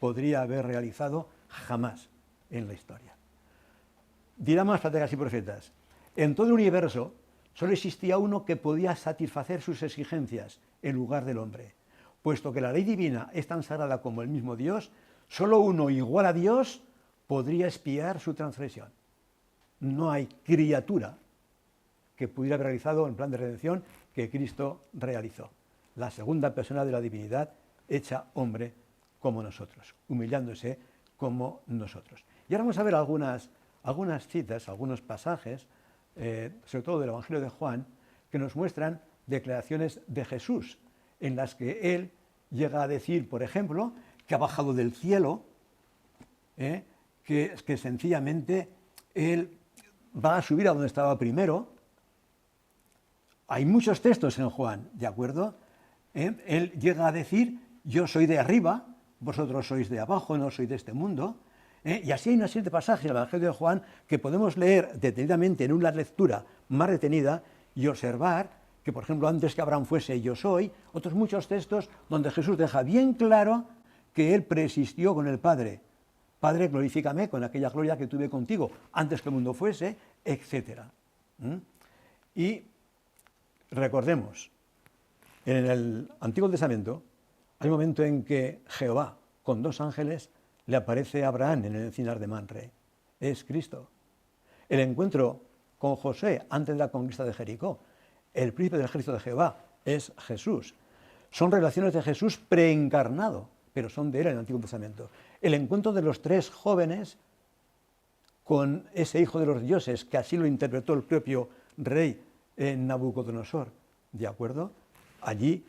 podría haber realizado jamás en la historia. Dirá más Patriarcas y Profetas: en todo el universo solo existía uno que podía satisfacer sus exigencias en lugar del hombre. Puesto que la ley divina es tan sagrada como el mismo Dios, solo uno igual a Dios podría expiar su transgresión. No hay criatura que pudiera haber realizado el plan de redención que Cristo realizó. La segunda persona de la divinidad hecha hombre como nosotros, humillándose como nosotros. Y ahora vamos a ver algunas citas, algunos pasajes, sobre todo del Evangelio de Juan, que nos muestran declaraciones de Jesús, en las que él llega a decir, por ejemplo, que ha bajado del cielo, que sencillamente él va a subir a donde estaba primero. Hay muchos textos en Juan, ¿de acuerdo? Él llega a decir: yo soy de arriba, vosotros sois de abajo, no soy de este mundo. Y así hay una serie de pasajes en el Evangelio de Juan que podemos leer detenidamente en una lectura más detenida y observar que, por ejemplo, antes que Abraham fuese, yo soy. Otros muchos textos donde Jesús deja bien claro que él preexistió con el Padre. Padre, glorifícame con aquella gloria que tuve contigo antes que el mundo fuese, etc. Y recordemos, en el Antiguo Testamento hay un momento en que Jehová, con 2 ángeles, le aparece a Abraham en el encinar de Manre. Es Cristo. El encuentro con José antes de la conquista de Jericó, el príncipe del ejército de Jehová, es Jesús. Son relaciones de Jesús preencarnado, pero son de él en el Antiguo Testamento. El encuentro de los 3 jóvenes con ese hijo de los dioses, que así lo interpretó el propio rey Nabucodonosor, ¿de acuerdo? Allí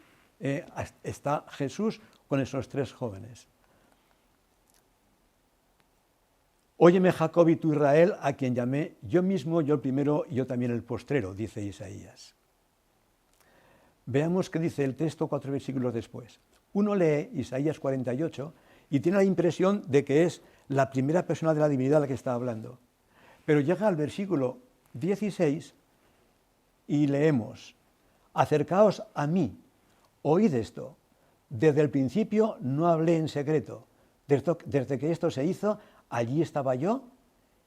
está Jesús con esos 3 jóvenes. Óyeme, Jacob y tú, Israel, a quien llamé yo mismo, yo el primero y yo también el postrero, dice Isaías. Veamos qué dice el texto 4 versículos después. Uno lee Isaías 48 y tiene la impresión de que es la primera persona de la divinidad la que está hablando. Pero llega al versículo 16 y leemos: acercaos a mí, oíd esto. Desde el principio no hablé en secreto. Desde que esto se hizo, allí estaba yo,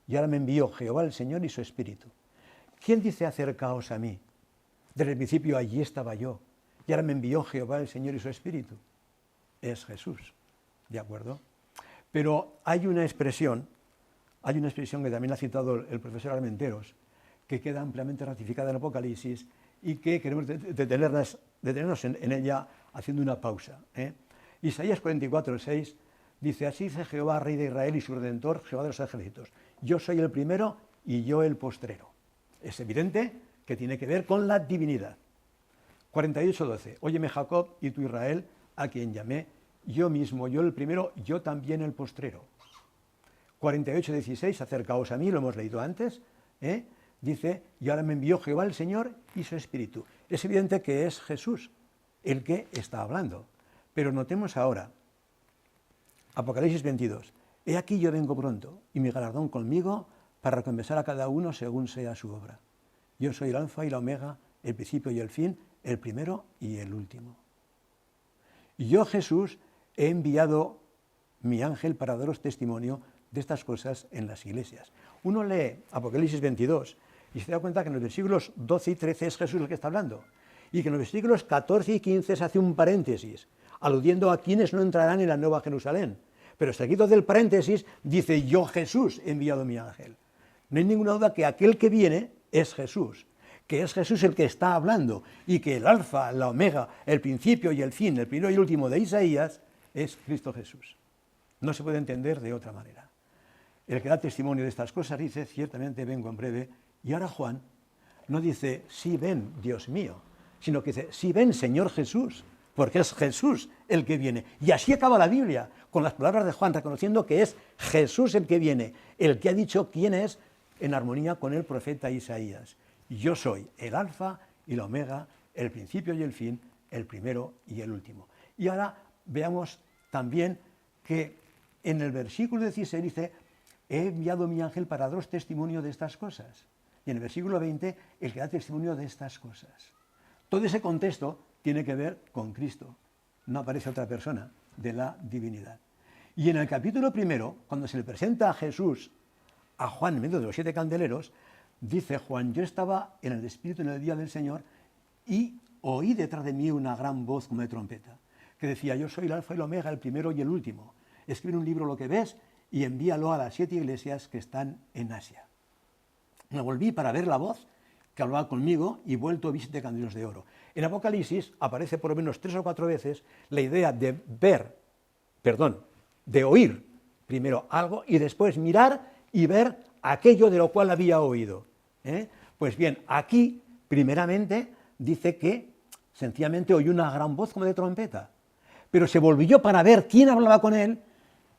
y ahora me envió Jehová el Señor y su Espíritu. ¿Quién dice acercaos a mí? Desde el principio allí estaba yo, y ahora me envió Jehová el Señor y su Espíritu. Es Jesús, ¿de acuerdo? Pero hay una expresión que también ha citado el profesor Armenteros, que queda ampliamente ratificada en el Apocalipsis y que queremos detenernos en ella haciendo una pausa. Isaías 44:6 dice: así dice Jehová, Rey de Israel y su Redentor, Jehová de los ejércitos: yo soy el primero y yo el postrero. Es evidente que tiene que ver con la divinidad. 48:12, óyeme, Jacob y tú, Israel, a quien llamé yo mismo, yo el primero, yo también el postrero. 48:16, acercaos a mí, lo hemos leído antes, dice: y ahora me envió Jehová el Señor y su Espíritu. Es evidente que es Jesús el que está hablando. Pero notemos ahora, Apocalipsis 22, he aquí yo vengo pronto, y mi galardón conmigo, para recompensar a cada uno según sea su obra. Yo soy el alfa y la omega, el principio y el fin, el primero y el último. Y yo, Jesús, he enviado mi ángel para daros testimonio de estas cosas en las iglesias. Uno lee Apocalipsis 22 y se da cuenta que en los versículos 12 y 13 es Jesús el que está hablando, y que en los versículos 14 y 15 se hace un paréntesis. aludiendo a quienes no entrarán en la Nueva Jerusalén. Pero seguido del paréntesis dice, yo Jesús he enviado mi ángel. No hay ninguna duda que aquel que viene es Jesús, que es Jesús el que está hablando, y que el alfa, la omega, el principio y el fin, el primero y el último de Isaías, es Cristo Jesús. No se puede entender de otra manera. El que da testimonio de estas cosas dice, ciertamente vengo en breve, y ahora Juan no dice, sí ven, Dios mío, sino que dice, sí ven, Señor Jesús, porque es Jesús el que viene. Y así acaba la Biblia, con las palabras de Juan, reconociendo que es Jesús el que viene, el que ha dicho quién es, en armonía con el profeta Isaías. Yo soy el alfa y la omega, el principio y el fin, el primero y el último. Y ahora veamos también que en el versículo 16 dice, he enviado mi ángel para daros testimonio de estas cosas. Y en el versículo 20, el que da testimonio de estas cosas. Todo ese contexto tiene que ver con Cristo. No aparece otra persona de la divinidad. Y en el capítulo primero, cuando se le presenta a Jesús, a Juan en medio de los 7 candeleros, dice Juan, yo estaba en el Espíritu en el día del Señor y oí detrás de mí una gran voz como de trompeta, que decía, yo soy el alfa y el omega, el primero y el último. Escribe en un libro lo que ves y envíalo a las 7 iglesias que están en Asia. Me volví para ver la voz que hablaba conmigo y vuelto vi 7 candeleros de oro. En Apocalipsis aparece por lo menos 3 o 4 veces la idea de de oír primero algo y después mirar y ver aquello de lo cual había oído. Pues bien, aquí primeramente dice que sencillamente oyó una gran voz como de trompeta, pero se volvió para ver quién hablaba con él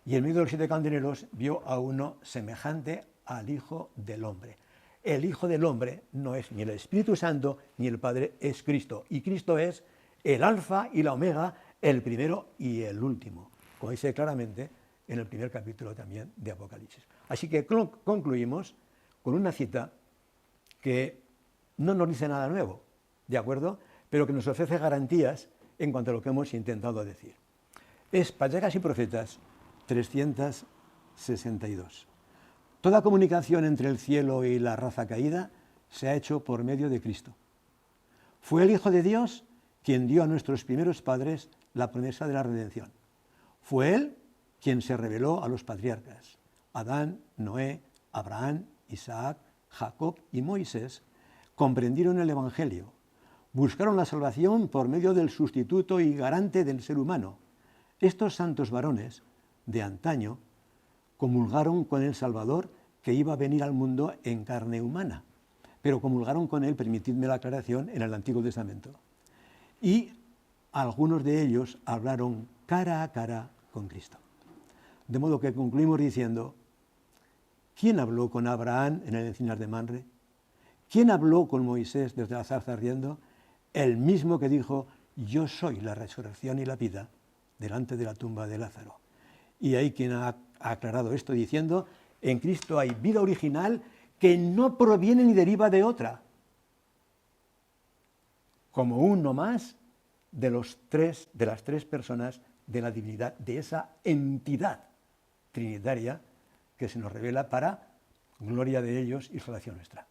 y en medio de los 7 candeleros vio a uno semejante al Hijo del Hombre. El Hijo del Hombre no es ni el Espíritu Santo ni el Padre, es Cristo. Y Cristo es el alfa y la omega, el primero y el último, como dice claramente en el primer capítulo también de Apocalipsis. Así que concluimos con una cita que no nos dice nada nuevo, ¿de acuerdo? Pero que nos ofrece garantías en cuanto a lo que hemos intentado decir. Es Patriarcas y Profetas 362. Toda comunicación entre el cielo y la raza caída se ha hecho por medio de Cristo. Fue el Hijo de Dios quien dio a nuestros primeros padres la promesa de la redención. Fue Él quien se reveló a los patriarcas, Adán, Noé, Abraham, Isaac, Jacob y Moisés, comprendieron el Evangelio, buscaron la salvación por medio del sustituto y garante del ser humano. Estos santos varones de antaño comulgaron con el Salvador que iba a venir al mundo en carne humana, pero comulgaron con él, permitidme la aclaración, en el Antiguo Testamento. Y algunos de ellos hablaron cara a cara con Cristo. De modo que concluimos diciendo, ¿quién habló con Abraham en el encinar de Mamre? ¿Quién habló con Moisés desde la zarza ardiendo? El mismo que dijo, yo soy la resurrección y la vida, delante de la tumba de Lázaro. Y hay quien ha aclarado esto diciendo, en Cristo hay vida original que no proviene ni deriva de otra, como uno más de las 3 personas de la divinidad, de esa entidad trinitaria que se nos revela para gloria de ellos y salvación nuestra.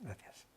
Gracias.